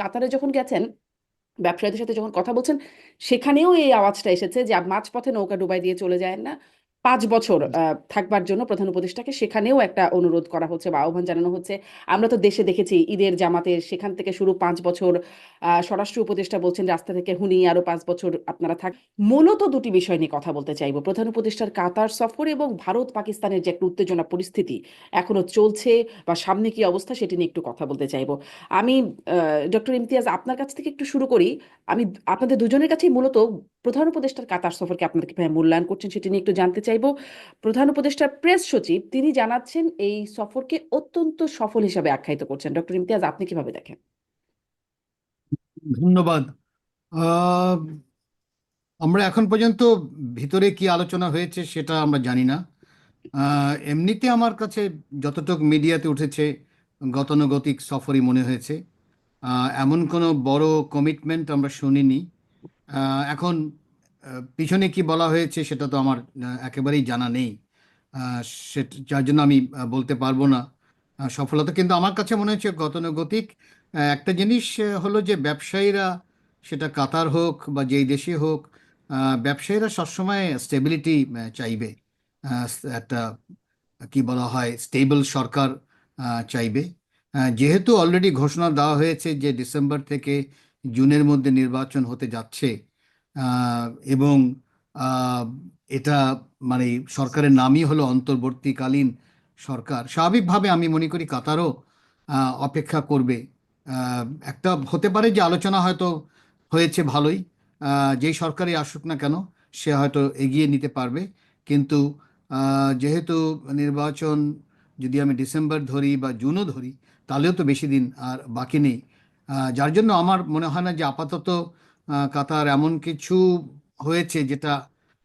কাতারে যখন গেছেন, ব্যবসায়ীদের সাথে যখন কথা বলছেন, সেখানেও এই আওয়াজটা এসেছে যে মাঝপথে নৌকা ডুবাই দিয়ে চলে যায় না, 5 বছর থাকবার জন্য প্রধান উপদেষ্টাকে সেখানেও একটা অনুরোধ করা হচ্ছে বা আহ্বান জানানো হচ্ছে। আমরা তো দেশে দেখেছি ঈদের জামাতে সেখান থেকে শুরু 5 বছর, স্বরাষ্ট্র উপদেষ্টা বলছেন রাস্তা থেকে হুনি আরো 5 বছর আপনারা থাক। মূলত দুটি বিষয় নিয়ে কথা বলতে চাইবো, প্রধান উপদেষ্টার কাতার সফর এবং ভারত পাকিস্তানের যে একটা উত্তেজনা পরিস্থিতি এখনো চলছে বা সামনে কি অবস্থা সেটি নিয়ে একটু কথা বলতে চাইবো। আমি ডক্টর ইমতিয়াজ, আপনার কাছ থেকে একটু শুরু করি। আমি আপনাদের দুজনের কাছেই মূলত প্রধান উপদেষ্টার কাতার সফরকে আপনারা কিভাবে মূল্যায়ন করছেন সেটি নিয়ে একটু জানতে চাইবো। প্রধান উপদেষ্টার প্রেস সচিব তিনি জানাচ্ছেন এই সফরকে অত্যন্ত সফল হিসাবে আখ্যায়িত করছেন। ডক্টর ইমতিয়াজ, আপনি কিভাবে দেখেন? ধন্যবাদ। আহ, আমরা এখন পর্যন্ত ভিতরে কি আলোচনা হয়েছে সেটা আমরা জানি না। এমনিতে আমার কাছে যতটুকু মিডিয়াতে উঠেছে গতানুগতিক সফরই মনে হয়েছে। এমন কোনো বড় কমিটমেন্ট আমরা শুনিনি। এখন পিছনে কি বলা হয়েছে সেটা তো আমার একেবারেই জানা নেই। সেটা যার জন্য আমি বলতে পারবো না সফলতা। কিন্তু আমার কাছে মনে হচ্ছে গতানুগতিক। একটা জিনিস হলো যে ব্যবসায়ীরা, সেটা কাতার হোক বা যেই দেশে হোক, ব্যবসায়ীরা সবসময় স্টেবিলিটি চাইবে। একটা কি বলা হয়, স্টেবল সরকার চাইবে। যেহেতু অলরেডি ঘোষণা দেওয়া হয়েছে যে ডিসেম্বর থেকে জুনের মধ্যে নির্বাচন হতে যাচ্ছে, আহ, এবং আহ, এটা মানে সরকারের নামই হলো অন্তর্বর্তীকালীন সরকার, স্বাভাবিকভাবে আমি মনে করি কাতারও অপেক্ষা করবে। আহ, একটা হতে পারে যে আলোচনা হয়তো হয়েছে ভালোই, যেই সরকারই আসুক না কেন সে হয়তো এগিয়ে নিতে পারবে। কিন্তু যেহেতু নির্বাচন যদি আমি ডিসেম্বর ধরি বা জুনও ধরি, তাহলেও তো বেশি দিন আর বাকি নেই। যার জন্য আমার মনে হয় না যে আপাতত কাতার এমন কিছু হয়েছে যেটা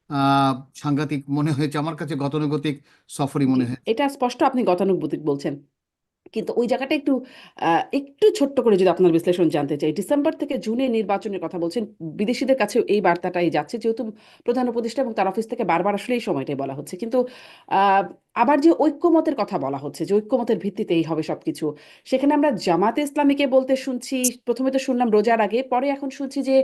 আহ, সাংঘাতিক মনে হয়েছে। আমার কাছে গতানুগতিক সফরই জি, মনে হয়েছে। এটা স্পষ্ট আপনি গতানুগতিক বলছেন, কিন্তু ওই জায়গাটা একটু একটু ছোট্ট করে যদি আপনার বিশ্লেষণ জানতে চাই। ডিসেম্বর থেকে জুনে নির্বাচনের কথা বলছেন, বিদেশিদের কাছে এই বার্তাটাই যাচ্ছে, যেহেতু প্রধান উপদেষ্টা এবং তার অফিস থেকে বারবার আসলে এই সময়টাই বলা হচ্ছে। কিন্তু আহ, আবার যে ঐক্যমতের কথা বলা হচ্ছে যে ঐক্যমতের ভিত্তিতেই হবে সবকিছু, সেখানে আমরা জামাতে ইসলামীকে বলতে শুনছি। প্রথমে তো শুনলাম রোজার আগে, পরে এখন শুনছি যে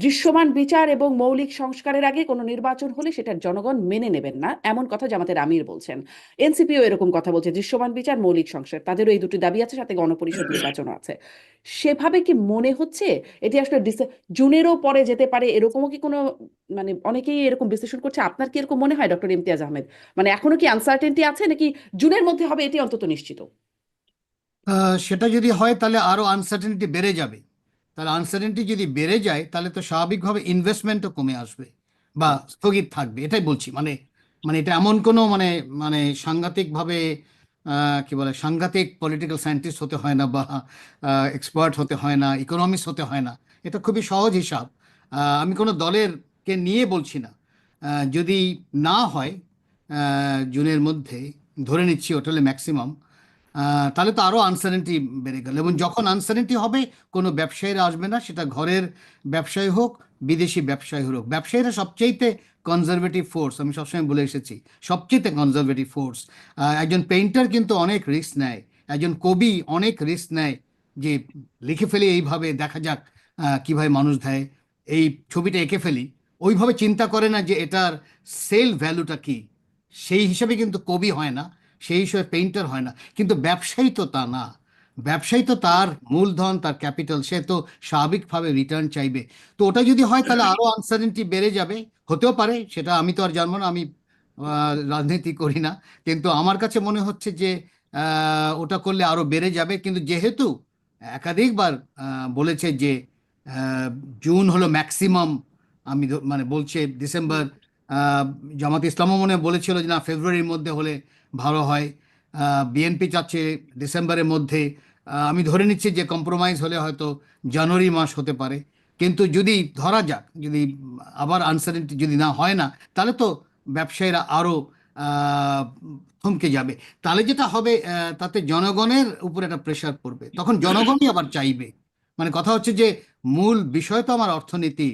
দৃশ্যমান বিচার এবং মৌলিক সংস্কারের আগে কোনো নির্বাচন হলে সেটা জনগণ মেনে নেবেন না, এমন কথা জামাতের আমির বলছেন। এনসিপিও এরকম কথা বলছে, দৃশ্যমান বিচার মৌলিক সংস্কার, তাদেরও এই দুটি দাবি আছে, সাথে গণপরিষদ নির্বাচনও আছে। সেভাবে কি মনে হচ্ছে এটি আসলে জুনেরও পরে যেতে পারে, এরকমও কি কোনো, মানে অনেকেই এরকম বিশ্লেষণ করছে, আপনার কি এরকম মনে হয় ডক্টর ইমতিয়াজ আহমেদ? মানে এখনো কি আনসার্টেনটি আছে, নাকি জুনের মধ্যে হবে এটি অন্তত নিশ্চিত? সেটা যদি হয় তাহলে আরো আনসার্টেনিটি বেড়ে যাবে। তাহলে আনসার্টেনিটি যদি বেড়ে যায় তাহলে তো স্বাভাবিকভাবে ইনভেস্টমেন্টও কমে আসবে বা স্থগিত থাকবে, এটাই বলছি। মানে মানে এটা এমন কোনো মানে মানে সাংঘাতিকভাবে কি বলে, সাংঘাতিক পলিটিক্যাল সায়েন্টিস্ট হতে হয় না বা এক্সপার্ট হতে হয় না, ইকোনমিক্স হতে হয় না। এটা খুবই সহজ হিসাব। আমি কোনো দলের কে নিয়ে বলছি না। যদি না হয় জুনের মধ্যে, ধরে নিচ্ছি ওটা হলে ম্যাক্সিমাম, তাহলে তো আরো আনসার্টেনিটি বেড়ে গেল। এবং যখন আনসার্টেনিটি হবে, কোনো ব্যবসায়ীরা আসবে না, সেটা ঘরের ব্যবসায়ী হোক, বিদেশি ব্যবসায়ী হোক। ব্যবসায়ীরা সবচেয়েতে কনজারভেটিভ ফোর্স, আমি সবসময় বলে এসেছি, সবচেয়েতে কনজারভেটিভ ফোর্স। একজন পেইন্টার কিন্তু অনেক রিস্ক নেয়, একজন কবি অনেক রিস্ক নেয়, যে লিখে ফেলি এইভাবে, দেখা যাক কিভাবে মানুষ দেয়, এই ছবিটা এঁকে ফেলি। ওইভাবে চিন্তা করে না যে এটার সেল ভ্যালুটা কি। সেই হিসাবে কিন্তু কবি হয় না, সেই হিসেবে পেইন্টার হয় না। কিন্তু ব্যবসায়ী তো তা না। ব্যবসায়ী তো তার মূলধন, তার ক্যাপিটাল, সে তো স্বাভাবিকভাবে রিটার্ন চাইবে। তো ওটা যদি হয় তাহলে আরো আনসার্টেনিটি বেড়ে যাবে। হতেও পারে, সেটা আমি তো আর জানবো না, আমি রাজনীতি করি না। কিন্তু আমার কাছে মনে হচ্ছে যে ওটা করলে আরো বেড়ে যাবে। কিন্তু যেহেতু একাধিকবার বলেছে যে আহ, জুন হলো ম্যাক্সিমাম, আমি মানে বলছে ডিসেম্বর, আহ, জামাত ইসলামও মনে হয় বলেছিল যে না, ফেব্রুয়ারির মধ্যে হলে ভালো হয়। বিএনপি চাচ্ছে ডিসেম্বরের মধ্যে। আমি ধরে নিচ্ছি যে কম্প্রোমাইজ হলে হয়তো জানুয়ারি মাস হতে পারে। কিন্তু যদি ধরা যাক, যদি আবার আনসার্টেনিটি যদি না হয় না, তাহলে তো ব্যবসায়ীরা আরো আহ, থমকে যাবে। তাহলে যেটা হবে, তাতে জনগণের উপর একটা প্রেশার পড়বে, তখন জনগণই আবার চাইবে। মানে কথা হচ্ছে যে মূল বিষয় তো আমার অর্থনীতি।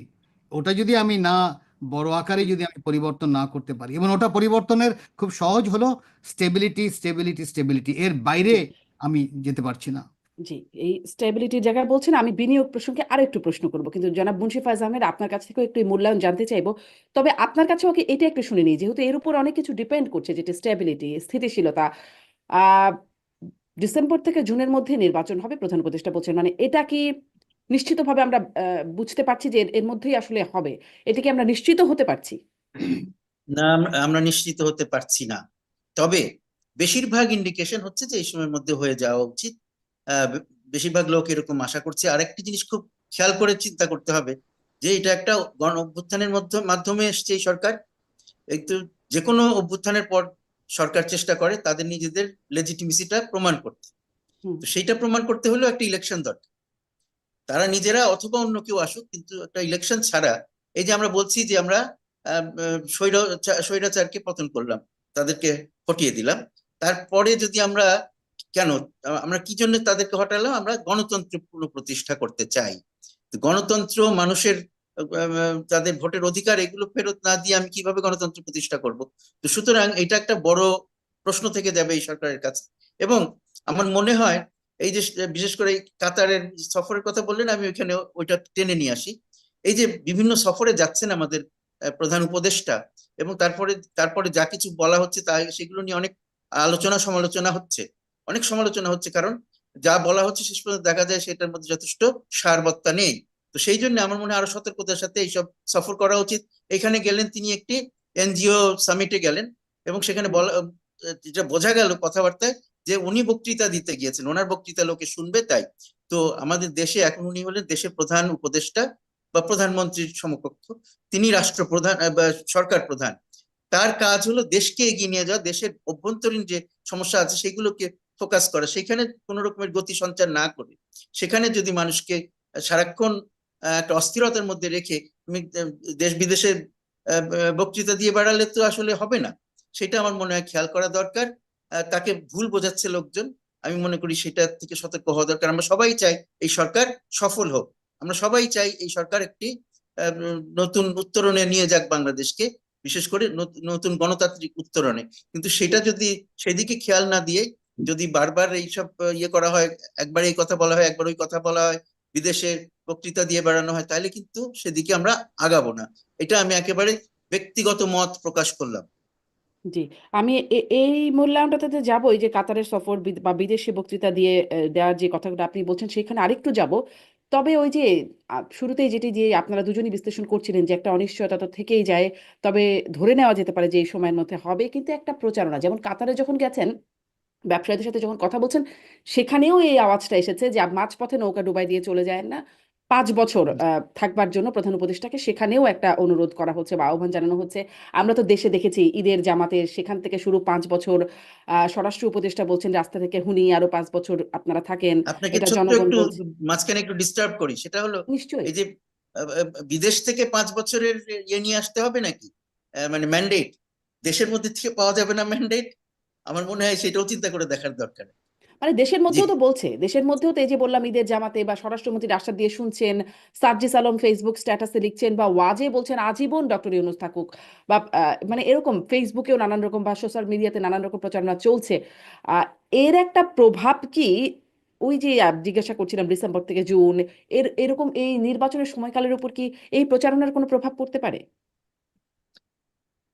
ওটা যদি আমি না বড় আকারে যদি আমি পরিবর্তন না করতে পারি, এবং ওটা পরিবর্তনের খুব সহজ হলো স্টেবিলিটি, স্টেবিলিটি, স্টেবিলিটি, এর বাইরে জি, আমি যেতে পারছি না। জি, এই স্টেবিলিটির জায়গায় বলছেন, আমি বিনিয়োগ প্রসঙ্গে আরেকটু প্রশ্ন করব, কিন্তু জনাব মুন্সি ফায়েজ আহমেদ আপনার কাছ থেকেও একটু এই মূল্যায়ন জানতে চাইবো। তবে আপনার কাছেও কি এটা একটু শুনে নিই, যেহেতু এর উপর অনেক কিছু ডিপেন্ড করছে, যেটা স্টেবিলিটি, স্থিতিশীলতা। আহ ডিসেম্বর থেকে জুনের মধ্যে নির্বাচন হবে, প্রধান উপদেষ্টা বলছেন, মানে এটা কি নিশ্চিতভাবে আমরা বুঝতে পারছি যে এর এর মধ্যেই আসলে হবে? এটা কি আমরা নিশ্চিত হতে পারছি? না, আমরা নিশ্চিত হতে পারছি না। তবে বেশিরভাগ ইন্ডিকেশন হচ্ছে যে এই সময়ের মধ্যে হয়ে যাওয়া উচিত। বেশিরভাগ লোক এরকম আশা করছে। আরেকটি জিনিস খুব খেয়াল করে চিন্তা করতে হবে, যে এটা একটা গণ অভ্যুত্থানের মাধ্যমে এসছে এই সরকার। একটু যে কোনো অভ্যুত্থানের পর সরকার চেষ্টা করে তাদের নিজেদের লেজিটিমেসিটা প্রমাণ করতে। হুম। তো সেইটা প্রমাণ করতে হলেও একটা ইলেকশন দরকার। তারা নিজেরা অথবা অন্য কেউ আসুক, কিন্তু একটা ইলেকশন ছাড়া, এই যে আমরা বলছি যে আমরা স্বৈরাচারকে পতন করলাম, তাদেরকে হটিয়ে দিলাম, তারপরে যদি আমরা কেন, আমরা কি জন্য তাদেরকে হটালাম? আমরা গণতন্ত্র পুনঃপ্রতিষ্ঠা করতে চাই। তো গণতন্ত্র, মানুষের তাদের ভোটের অধিকার, এগুলো ফেরত না দিয়ে আমি কিভাবে গণতন্ত্র প্রতিষ্ঠা করব? তো সুতরাং এটা একটা বড় প্রশ্ন থেকে যাবে এই সরকারের কাছে। এবং আমার মনে হয়, এই যে বিশেষ করে এই কাতারের সফরের কথা বললেন, আমি ওইখানে ওইটা টেনে নিয়ে আসি। এই যে বিভিন্ন সফরে যাচ্ছেন আমাদের প্রধান উপদেষ্টা, এবং তারপরে তারপরে যা কিছু বলা হচ্ছে তা সেগুলো নিয়ে অনেক আলোচনা সমালোচনা হচ্ছে। অনেক সমালোচনা হচ্ছে, কারণ যা বলা হচ্ছে শেষ পর্যন্ত দেখা যায় সেটার মধ্যে যথেষ্ট সারবত্তা নেই। তো সেই জন্য আমার মনে হয় আরো সতর্কতার সাথে এইসব সফর করা উচিত। এখানে গেলেন তিনি একটি এনজিও সামিটে গেলেন, এবং সেখানে বলা, যেটা বোঝা গেল কথাবার্তায়, যে উনি বক্তৃতা দিতে গিয়েছেন, ওনার বক্তৃতা লোকে শুনবে তাই। তো আমাদের দেশে এখন উনি হলেন দেশের প্রধান উপদেষ্টা বা প্রধানমন্ত্রীর সমকক্ষ। তিনি রাষ্ট্রপ্রধান বা সরকার প্রধান। তার কাজ হলো দেশকে এগিয়ে নিয়ে যাওয়া, দেশের অভ্যন্তরীণ যে সমস্যা আছে সেগুলোকে ফোকাস করা, সেখানে কোনো রকমের গতি সঞ্চার না করে, সেখানে যদি মানুষকে সারাক্ষণ একটা অস্থিরতার মধ্যে রেখে তুমি দেশ বিদেশের বক্তৃতা দিয়ে বেড়ালে তো আসলে হবে না। সেটা আমার মনে হয় খেয়াল করা দরকার। তাকে ভুল বোঝাচ্ছে লোকজন, আমি মনে করি সেটা থেকে সতর্ক হওয়া দরকার। আমরা সবাই চাই এই সরকার সফল হোক, আমরা সবাই চাই এই সরকার একটি নতুন উত্তরণে নিয়ে যাক বাংলাদেশকে, বিশেষ করে নতুন গণতান্ত্রিক উত্তরণে। কিন্তু সেটা যদি সেদিকে খেয়াল না দিয়ে যদি বারবার এইসব ইয়ে করা হয়, একবার এই কথা বলা হয়, একবার ওই কথা বলা হয়, বিদেশে বক্তৃতা দিয়ে বেড়ানো হয়, তাহলে কিন্তু সেদিকে আমরা আগাবো না। এটা আমি একেবারে ব্যক্তিগত মত প্রকাশ করলাম। জি, আমি এই মূল্যায়নটাতে যাব, এই যে কাতারের সফর বা বিদেশি বক্তৃতা দিয়ে দেওয়ার যে কথাগুলো আপনি বলছেন সেখানে আরেকটু যাব। তবে ওই যে শুরুতেই যেটি দিয়ে আপনারা দুজনই বিশ্লেষণ করছিলেন যে একটা অনিশ্চয়তা তো থেকেই যায়, তবে ধরে নেওয়া যেতে পারে যে এই সময়ের মধ্যে হবে, কিন্তু একটা প্রচারণা, যেমন কাতারে যখন গেছেন ব্যবসায়ীদের সাথে যখন কথা বলছেন, সেখানেও এই আওয়াজটা এসেছে যে মাঝপথে নৌকা ডুবাই দিয়ে চলে যায় না, 5 বছর থাকবার জন্য প্রধান উপদেষ্টাকে সেখানেও একটা অনুরোধ করা হচ্ছে বা আহ্বান জানানো হচ্ছে। আমরা তো দেশে দেখেছি ঈদের জামাতে সেখান থেকে শুরু, 5 বছর স্বরাষ্ট্র উপদেষ্টা বলছেন রাস্তা থেকে হুনি আরো 5 বছর আপনারা থাকেন, আপনাকে এটা ছোট্ট জনগণ একটু বলছে। মাঝখানে একটু ডিস্টার্ব করি, সেটা হলো নিশ্চয়ই। এই যে বিদেশ থেকে 5 বছরের ইয়ে নিয়ে আসতে হবে নাকি? মানে ম্যান্ডেট দেশের মধ্যে থেকে পাওয়া যাবে না ম্যান্ডেট? আমার মনে হয় সেটাও চিন্তা করে দেখার দরকার। মানে দেশের জি। মধ্যেও তো বলছে, দেশের মধ্যেও তো এই যে বললাম ঈদের জামাতে বা স্বরাষ্ট্রমন্ত্রী রাস্তা দিয়ে শুনছেন, সার্জিস আলম ফেসবুক স্ট্যাটাসে লিখছেন, বা ওয়াজে বলছেন আজীবন ডক্টর ইউনূস থাকুক, বা মানে এরকম ফেসবুকেও নানান রকম বা সোশ্যাল মিডিয়াতে নানান রকম প্রচারণা চলছে। আহ, এর একটা প্রভাব কি ওই যে জিজ্ঞাসা করছিলাম ডিসেম্বর থেকে জুন, এরকম এই নির্বাচনের সময়কালের উপর কি এই প্রচারণার কোনো প্রভাব পড়তে পারে?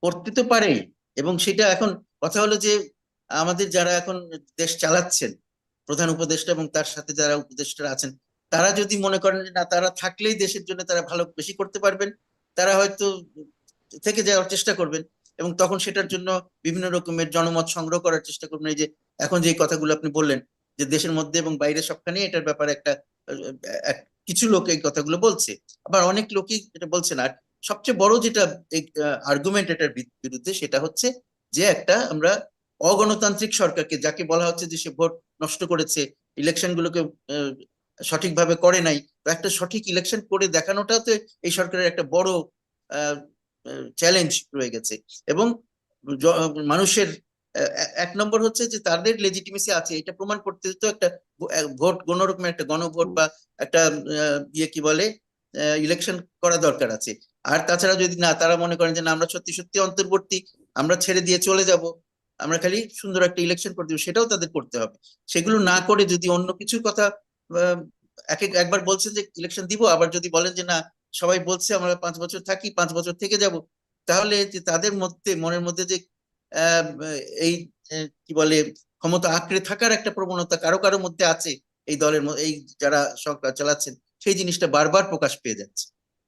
করতে তো পারেই। এবং সেটা এখন কথা হলো যে আমাদের যারা এখন দেশ চালাচ্ছেন, প্রধান উপদেষ্টা এবং তার সাথে যারা উপদেষ্টারা আছেন, তারা যদি মনে করেন যে না, তারা থাকলেই দেশের জন্য তারা ভালো বেশি করতে পারবেন, তারা হয়তো থেকে যাওয়ার চেষ্টা করবেন। এবং তখন সেটার জন্য বিভিন্ন রকমের জনমত সংগ্রহ করার চেষ্টা করবেন। এই যে এখন যে কথাগুলো আপনি বললেন, যে দেশের মধ্যে এবং বাইরে সবখানে এটার ব্যাপারে একটা কিছু লোক এই কথাগুলো বলছে, আবার অনেক লোকই এটা বলছে না। আর সবচেয়ে বড় যেটা আর্গুমেন্ট এটার বিরুদ্ধে, সেটা হচ্ছে যে একটা আমরা অগণতান্ত্রিক সরকারকে, যাকে বলা হচ্ছে যে সে ভোট নষ্ট করেছে, ইলেকশন গুলোকে সঠিকভাবে করে নাই, তো একটা সঠিক ইলেকশন করে দেখানোটা তো এই সরকারের একটা বড় চ্যালেঞ্জ রয়ে গেছে। এবং মানুষের এক নম্বর হচ্ছে যে তাদের লেজিটিমেসি আছে এটা প্রমাণ করতে তো একটা ভোট, কোন রকমের একটা গণভোট বা একটা ইয়ে কি বলে ইলেকশন করা দরকার আছে। আর তাছাড়া যদি না, তারা মনে করেন যে না, আমরা সত্যি সত্যি অন্তর্বর্তী, আমরা ছেড়ে দিয়ে চলে যাব, আমরা খালি সুন্দর একটা ইলেকশন করে দিব, সেটাও তাদের করতে হবে। সেগুলো না করে যদি অন্য কিছুর কথা একবার বলছেন যে ইলেকশন দিব, আবার যদি বলেন যে না সবাই বলছে আমরা 5 বছর থাকি, 5 বছর থেকে যাব, তাহলে যে তাদের মধ্যে মনের মধ্যে যে আহ, এই কি বলে ক্ষমতা আঁকড়ে থাকার একটা প্রবণতা কারো কারো মধ্যে আছে, এই দলের এই যারা সরকার চালাচ্ছেন, সেই জিনিসটা বারবার প্রকাশ পেয়ে যাচ্ছে,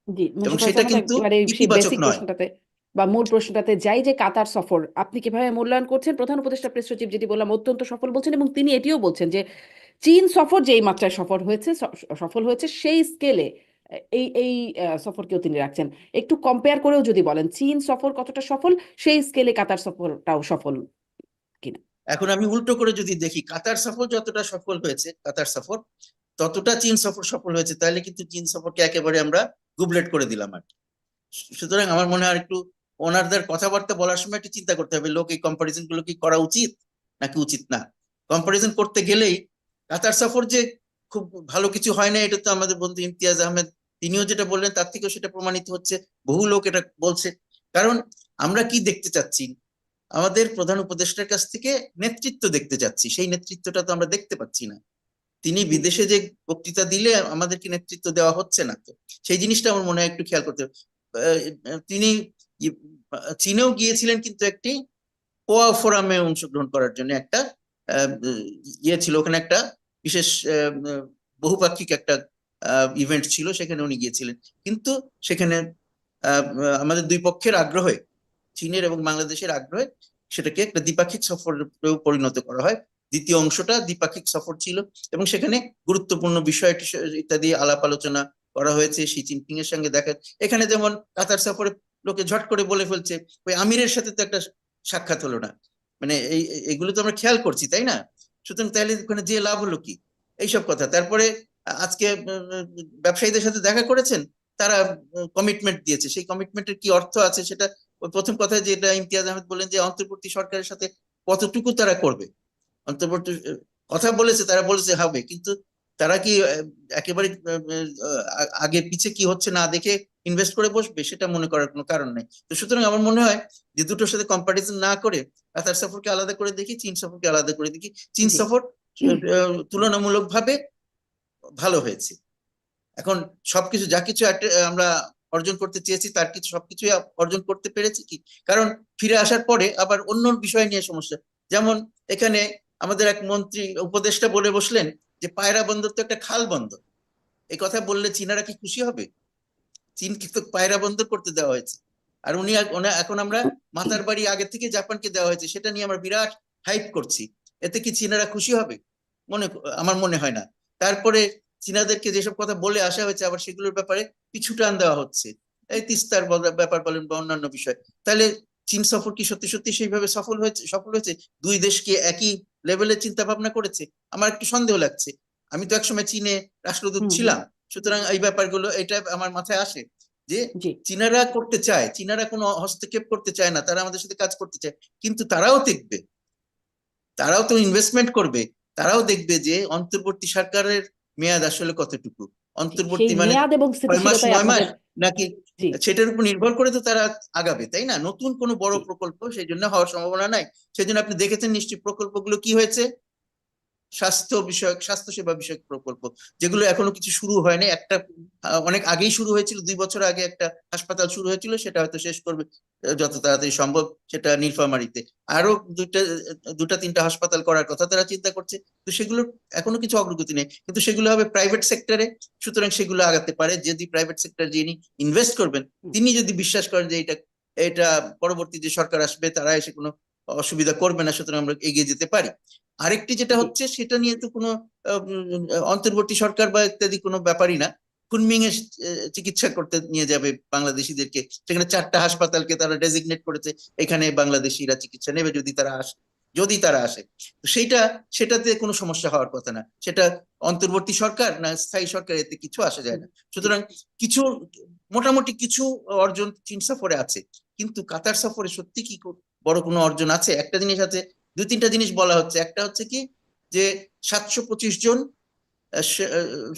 জি, এবং মোশাররফ সেটা হোসেন, কিন্তু এবারে সেই ইতিবাচক বেসিক নয়। প্রশ্নটাতে বা মূল প্রশ্নটাতে যাই, যে কাতার সফর আপনি কিভাবে মূল্যায়ন করছেন? প্রধান উপদেষ্টা প্রেস সচিব যেটি বললাম অত্যন্ত সফল বলছেন, এবং তিনি এটিও বলছেন যে চীন সফর যেই মাত্রায় সফল হয়েছে সফল হয়েছে সেই স্কেলে এই এই সফরকেও তিনি রাখছেন। একটু কম্পেয়ার করেও যদি বলেন চীন সফর কতটা সফল, সেই স্কেলে কাতার সফরটাও সফল কিনা। এখন আমি উল্টো করে যদি দেখি, কাতার সফর যতটা সফল হয়েছে, কাতার সফর ততটা চীন সফর সফল হয়েছে, তাহলে কিন্তু চীন সফরকে একেবারে আমরা গুবলেট করে দিলাম আর কি। সুতরাং আমার মনে হয় একটু ওনারদের কথাবার্তা বলার সময় একটু চিন্তা করতে হবে, লোক এই কম্পারিজন গুলো কি করা উচিত নাকি উচিত না। কম্পারিজন করতে গেলেই কাতার সফর যে খুব ভালো কিছু হয় না, এটা তো আমাদের বন্ধু ইমতিয়াজ আহমেদ তিনিও যেটা বললেন তার থেকেও সেটা প্রমাণিত হচ্ছে, বহু লোক এটা বলছে। কারণ আমরা কি দেখতে চাচ্ছি, আমাদের প্রধান উপদেষ্টার কাছ থেকে নেতৃত্ব দেখতে চাচ্ছি, সেই নেতৃত্বটা তো আমরা দেখতে পাচ্ছি না। তিনি জি, বিদেশে যে বক্তৃতা দিলে আমাদেরকে নেতৃত্ব দেওয়া হচ্ছে না, তো সেই জিনিসটা আমার মনে হয় একটু খেয়াল করতে হবে। তিনি চীনেও গিয়েছিলেন, কিন্তু একটি পোয়া ফোরামে অংশগ্রহণ করার জন্য একটা ইয়ে ছিল ওখানে, একটা বিশেষ বহুপাক্ষিক একটা ইভেন্ট ছিল, সেখানে উনি গিয়েছিলেন। কিন্তু সেখানে আমাদের দুই পক্ষের আগ্রহে, চীনের এবং বাংলাদেশের আগ্রহে, সেটাকে একটা দ্বিপাক্ষিক সফরে পরিণত করা হয়। দ্বিতীয় অংশটা দ্বিপাক্ষিক সফর ছিল, এবং সেখানে গুরুত্বপূর্ণ বিষয় ইত্যাদি আলাপ আলোচনা করা হয়েছে। শি জিনপিং এর সঙ্গে দেখা, এখানে যেমন কাতার সফরে লোকে ঝট করে বলে ফেলছে ওই আমিরের সাথে তো একটা সাক্ষাৎ হলো না, মানে এগুলো তো আমরা খেয়াল করছি, তাই না? সুতরাং তাহলে ওখানে যে লাভ হলো কি, এইসব কথা। তারপরে আজকে ব্যবসায়ীদের সাথে দেখা করেছেন, তারা কমিটমেন্ট দিয়েছে, সেই কমিটমেন্টের কি অর্থ আছে সেটা ওই প্রথম কথা যেটা ইমতিয়াজ আহমেদ বললেন যে অন্তর্বর্তী সরকারের সাথে কতটুকু তারা করবে। অন্তর্বর্তী কথা বলেছে, তারা বলেছে হবে, কিন্তু তারা কি একেবারে আগে পিছে কি হচ্ছে না দেখে ইনভেস্ট করে বসবে, সেটা মনে করার কোনো কারণ নেই। তো সুতরাং আমার মনে হয় যে দুটোর সাথে কম্পারিজন না করে কাতার সফরকে আলাদা করে দেখি, চীন সফরকে আলাদা করে দেখি। চীন জি, সফর তুলনামূলকভাবে ভালো হয়েছে। এখন সবকিছু যা কিছু আমরা অর্জন করতে চেয়েছি তার কিছু সবকিছুই অর্জন করতে পেরেছি কি, কারণ ফিরে আসার পরে আবার অন্য বিষয় নিয়ে সমস্যা। যেমন এখানে আমাদের এক মন্ত্রী উপদেষ্টা বলে বসলেন যে পায়রা বন্দর তো একটা খাল বন্দর, এই কথা বললে চীনারা কি খুশি হবে? চীনকে তো পায়রা বন্দর করতে দেওয়া হয়েছে, আর এখন আমরা মাতার বাড়ি আগে থেকে জাপানকে দেওয়া হয়েছে, সেটা নিয়ে আমরা বিরাট হাইপ করছি। এতে কি চীনারা খুশি হবে? আমার মনে হয় না। তারপরে চীনাদেরকে যেসব কথা বলে আসা হয়েছে, আবার সেগুলোর ব্যাপারে পিছু টান দেওয়া হচ্ছে, এই তিস্তার ব্যাপার বলেন বা অন্যান্য বিষয়। তাহলে চীন সফর কি সত্যি সত্যি সেইভাবে সফল হয়েছে? দুই দেশ কি একই লেভেলের চিন্তা ভাবনা করেছে? আমার একটু সন্দেহ লাগছে। আমি তো একসময় চীনে রাষ্ট্রদূত হুম হুম, ছিলাম, সুতরাং এই ব্যাপারগুলো এটা আমার মাথায় আসে যে জি, চীনারা করতে চায়, চীনারা কোনো হস্তক্ষেপ করতে চায় না, তারা আমাদের সাথে কাজ করতে চায়, কিন্তু তারাও দেখবে, তারাও তো ইনভেস্টমেন্ট করবে, তারাও দেখবে যে অন্তর্বর্তী সরকারের মেয়াদ আসলে কতটুকু। জি, সেই অন্তর্বর্তী মানে মেয়াদ এবং 6 মাস স্থিতিশীলতায় 9 মাস আপনাদের। নাকি, জি, সেটার উপর নির্ভর করে তো তারা আগাবে, তাই না? নতুন কোনো বড় জি, প্রকল্প সেই জন্য হওয়ার সম্ভাবনা নাই। সেই জন্য আপনি দেখেছেন নিশ্চয়ই প্রকল্পগুলো কি হয়েছে, স্বাস্থ্য সেবা বিষয়ক প্রকল্প, যেগুলো এখনো কিছু শুরু হয়নি। একটা অনেক আগেই শুরু হয়েছিল, 2 বছর আগে একটা হাসপাতাল শুরু হয়েছিল, সেটা হয়তো শেষ করবে যত তাড়াতাড়ি সম্ভব, সেটা নীলফামারীতে। আরো দুটা তিনটা হাসপাতাল করার কথা তারা চিন্তা করছে, তো সেগুলোর এখনো কিছু অগ্রগতি নেই, কিন্তু সেগুলো হবে প্রাইভেট সেক্টরে। সুতরাং সেগুলো আগাতে পারে যদি প্রাইভেট সেক্টর যিনি ইনভেস্ট করবেন হুম, তিনি যদি বিশ্বাস করেন যে এটা এটা পরবর্তী যে সরকার আসবে তারা এসে কোনো অসুবিধা করবে না, সুতরাং আমরা এগিয়ে যেতে পারি। আরেকটি যেটা জি, হচ্ছে সেটা নিয়ে তো কোনো অন্তর্বর্তী সরকার বা ইত্যাদি কোনো ব্যাপারই না। খুনমিং এ চিকিৎসা করতে নিয়ে যাবে বাংলাদেশিদেরকে, সেখানে 4টা হাসপাতালকে তারা ডেজিগনেট করেছে, এখানে বাংলাদেশিরা চিকিৎসা নেবে যদি তারা আসে। তো সেটাতে কোনো সমস্যা হওয়ার কথা না, সেটা অন্তর্বর্তী সরকার না স্থায়ী সরকার, এতে কিছু আসে যায় হুম, না। জি, সুতরাং কিছু মোটামুটি কিছু অর্জন চীন সফরে আছে, কিন্তু কাতার সফরে সত্যি কি বড় কোনো অর্জন আছে? একটা জিনিস আছে, 2-3টা জিনিস বলা হচ্ছে। একটা হচ্ছে কি যে 725 জন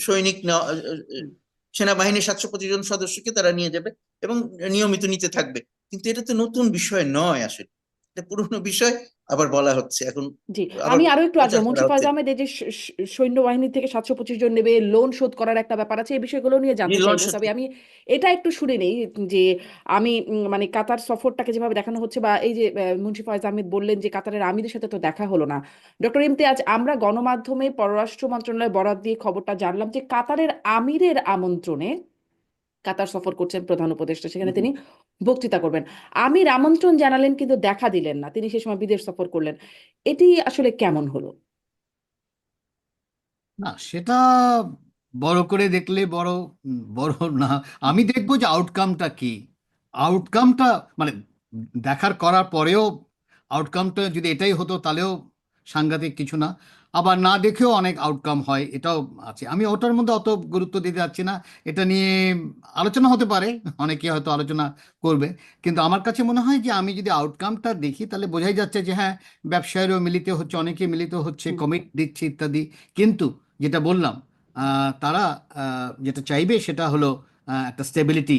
সৈনিক হুম, সেনাবাহিনীর 725 জন সদস্যকে তারা নিয়ে যাবে এবং নিয়মিত নিতে থাকবে। কিন্তু এটা তো নতুন বিষয় নয়, আসলে এটা পুরনো বিষয়। আবার বলা হচ্ছে এখন, জি, আবার আমি আরো একটু প্রচার আসবো। করা মুন্সি ফয়েজ হচ্ছে। আহমেদ, এই যে সৈন্যবাহিনী থেকে 725 জন নেবে, লোন শোধ করার একটা ব্যাপার আছে, এই বিষয়গুলো নিয়ে জানতে নির্লন চাইবো। তবে সত্যি। আমি এটা একটু শুনে নেই যে আমি মানে কাতার সফরটাকে যেভাবে দেখানো হচ্ছে, বা এই যে মুন্সি ফয়েজ আহমেদ বললেন যে কাতারের আমিরের সাথে তো দেখা হলো না। ডক্টর ইমতিয়াজ, আমরা গণমাধ্যমে পররাষ্ট্র মন্ত্রণালয় বরাত দিয়ে খবরটা জানলাম যে কাতারের আমিরের আমন্ত্রণে কাতার সফর করছেন প্রধান উপদেষ্টা, সেখানে তিনি বক্তৃতা করবেন। আমির আমন্ত্রণ জানালেন কিন্তু দেখা দিলেন না, তিনি সে সময় বিদেশ সফর করলেন। এটি আসলে কেমন হলো? না, সেটা বড় করে দেখলে বড়, বড় না। আমি দেখবো যে আউটকামটা কি। আউটকামটা মানে দেখার করার পরেও আউটকামটা যদি এটাই হতো তাহলেও সাংঘাতিক কিছু না। আবার না দেখেও অনেক আউটকাম হয়, এটাও আছে। আমি ওটার মধ্যে অত গুরুত্ব দিতে যাচ্ছি না। এটা নিয়ে আলোচনা হতে পারে, অনেকে হয়তো আলোচনা করবে, কিন্তু আমার কাছে মনে হয় যে আমি যদি আউটকামটা দেখি তাহলে বোঝাই যাচ্ছে যে হ্যাঁ, ব্যবসায়ীরাও মিলিত হচ্ছে, অনেকে মিলিত হচ্ছে, হুম। কমিট দিচ্ছে ইত্যাদি। কিন্তু যেটা বললাম, তারা যেটা চাইবে সেটা হলো একটা স্টেবিলিটি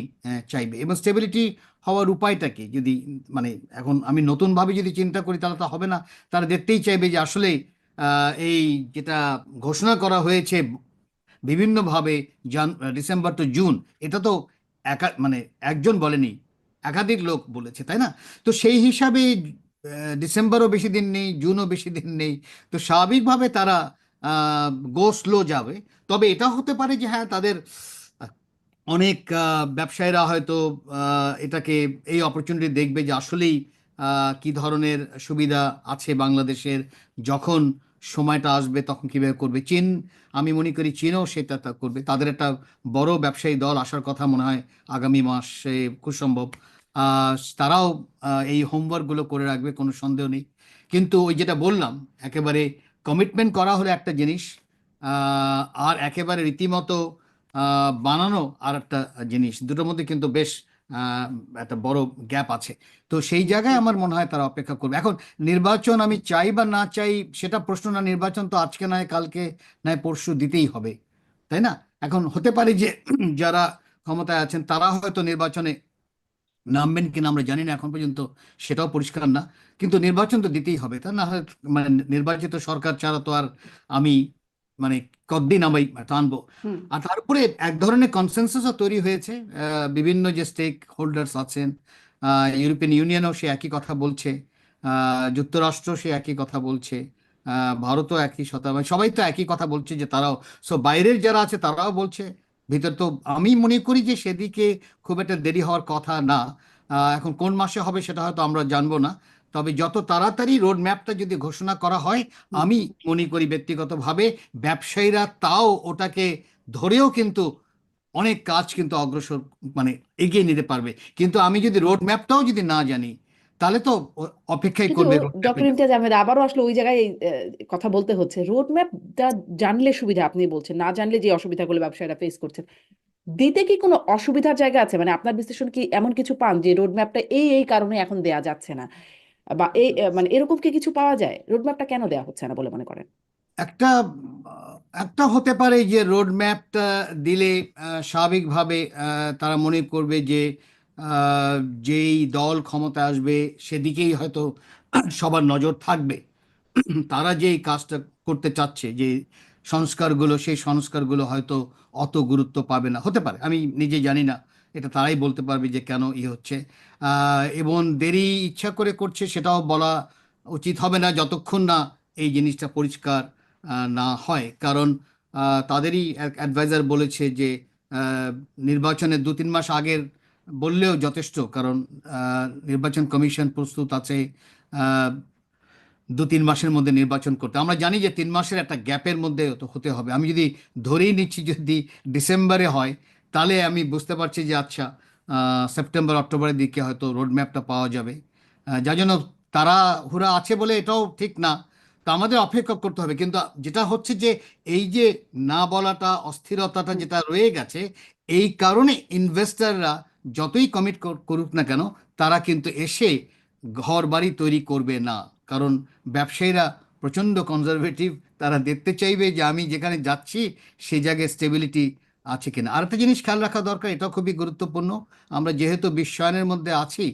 চাইবে। এবং স্টেবিলিটি হওয়ার উপায়টা কি, যদি মানে এখন আমি নতুনভাবে যদি চিন্তা করি তাহলে তো হবে না। তারা দেখতেই চাইবে যে আসলে এই যেটা ঘোষণা করা হয়েছে বিভিন্নভাবে, ডিসেম্বর টু জুন, এটা তো মানে একজন বলেনি, একাধিক লোক বলেছে, তাই না? তো সেই হিসাবে ডিসেম্বরও বেশি দিন নেই, জুনও বেশি দিন নেই। তো স্বাভাবিকভাবে তারা গো স্লো যাবে। তবে এটা হতে পারে যে হ্যাঁ, তাদের অনেক ব্যবসায়ীরা হয়তো এটাকে, এই অপরচুনিটি দেখবে যে আসলেই কি ধরনের সুবিধা আছে বাংলাদেশের, যখন সময়টা আসবে তখন কিভাবে করবে। চীন, আমি মনে করি চীনও সেটা তা করবে। তাদের একটা বড় ব্যবসায়ী দল আসার কথা মনে হয় আগামী মাসে, খুব সম্ভব। তারাও এই হোমওয়ার্কগুলো করে রাখবে, কোনো সন্দেহ নেই। কিন্তু ওই যেটা বললাম, একেবারে কমিটমেন্ট করা হলো একটা জিনিস, আর একেবারে রীতিমতো বানানো আর একটা জিনিস, দুটোর মধ্যে কিন্তু বেশ আহ, একটা বড় গ্যাপ আছে। তো সেই জায়গায় আমার মনে হয় তারা অপেক্ষা করবে। এখন নির্বাচন আমি চাই বা না চাই সেটা প্রশ্ন না। নির্বাচন তো আজকে নয় কালকে নয় পরশু দিতেই হবে, তাই না? এখন হতে পারে যে যারা ক্ষমতায় আছেন তারা হয়তো নির্বাচনে নামবেন কিনা আমরা জানি না এখন পর্যন্ত, সেটাও পরিষ্কার না। কিন্তু নির্বাচন তো দিতেই হবে, তা না হয় মানে নির্বাচিত সরকার ছাড়া তো আর আমি মানে কতদিন আমি টানবো। হুম। আর তারপরে এক ধরনের কনসেনসাসও তৈরি হয়েছে। বিভিন্ন যে স্টেক হোল্ডার্স আছেন, ইউরোপিয়ান ইউনিয়নও সে একই কথা বলছে, যুক্তরাষ্ট্র সে একই কথা বলছে, ভারতও একই মানে সবাই তো একই কথা বলছে যে তারাও, সো বাইরের যারা আছে তারাও বলছে, ভিতর তো আমি মনে করি যে সেদিকে খুব একটা দেরি হওয়ার কথা না। এখন কোন মাসে হবে সেটা হয়তো আমরা জানবো না। তবে যত তাড়াতাড়ি রোড ম্যাপটা যদি ঘোষণা করা হয়, হুম। আমি মনে করি ব্যক্তিগতভাবে ব্যবসায়ীরা তাও ওটাকে ধরেও কিন্তু অনেক কাজ কিন্তু অগ্রসর মানে এগিয়ে নিতে পারবে। কিন্তু আমি যদি রোড ম্যাপটাও যদি না জানি তাহলে তো অপেক্ষাই কিন্তু করবে রোড ম্যাপের ডক্টর জন্য। ইমতিয়াজ আহমেদ, আবারও আসলে ওই জায়গায় কথা বলতে হচ্ছে, রোড ম্যাপটা জানলে সুবিধা আপনি বলছেন, না জানলে যে অসুবিধাগুলো ব্যবসায়ীরা ফেস করছেন, দিতে কি কোনো অসুবিধার জায়গা আছে? মানে আপনার বিশ্লেষণ কি এমন কিছু পান যে রোড ম্যাপটা এই এই কারণে এখন দেয়া যাচ্ছে না, বা এই মানে এরকম কি কিছু পাওয়া যায়? রোড ম্যাপটা কেন দেয়া হচ্ছে না বলে মনে করেন? একটা একটা হতে পারে যে রোড ম্যাপটা দিলে স্বাভাবিকভাবে তারা মনে করবে যে আহ, যেই দল ক্ষমতা আসবে সেদিকেই হয়তো সবার নজর থাকবে। তারা যে এই কাজটা করতে চাচ্ছে, যে সংস্কারগুলো, সেই সংস্কারগুলো হয়তো অত গুরুত্ব পাবে না, হতে পারে। আমি নিজে জানি না, এটা তারাই বলতে পারবে যে কেন হচ্ছে। এবং দেরি ইচ্ছা করে করছে সেটাও বলা উচিত হবে না যতক্ষণ না এই জিনিসটা পরিষ্কার না হয়। কারণ তাদেরই অ্যাডভাইজার বলেছে যে আহ, নির্বাচনের 2-3 মাস আগের বললেও যথেষ্ট, কারণ নির্বাচন কমিশন প্রস্তুত আছে 2-3 মাসের মধ্যে নির্বাচন করতে। আমরা জানি যে 3 মাসের একটা গ্যাপের মধ্যে তো হতে হবে। আমি যদি ধরেই নিচ্ছি যদি ডিসেম্বরে হয়, তাহলে আমি বুঝতে পারছি যে আচ্ছা, সেপ্টেম্বর অক্টোবরের দিকে হয়তো রোড ম্যাপটা পাওয়া যাবে। যার জন্য তাড়াহুড়া আছে বলে এটাও ঠিক না। তো আমাদের অপেক্ষা করতে হবে। কিন্তু যেটা হচ্ছে যে এই যে না বলাটা, অস্থিরতাটা হুম। যেটা রয়ে গেছে, এই কারণে ইনভেস্টররা যতই কমিট করুক না কেন, তারা কিন্তু এসে ঘর বাড়ি তৈরি করবে না। কারণ ব্যবসায়ীরা প্রচণ্ড কনজারভেটিভ, তারা দেখতে চাইবে যে আমি যেখানে যাচ্ছি সেই জায়গায় স্টেবিলিটি আছে কিনা। আরেকটা জিনিস খেয়াল রাখা দরকার, এটা খুবই গুরুত্বপূর্ণ। আমরা যেহেতু বিশ্বায়নের মধ্যে আছি,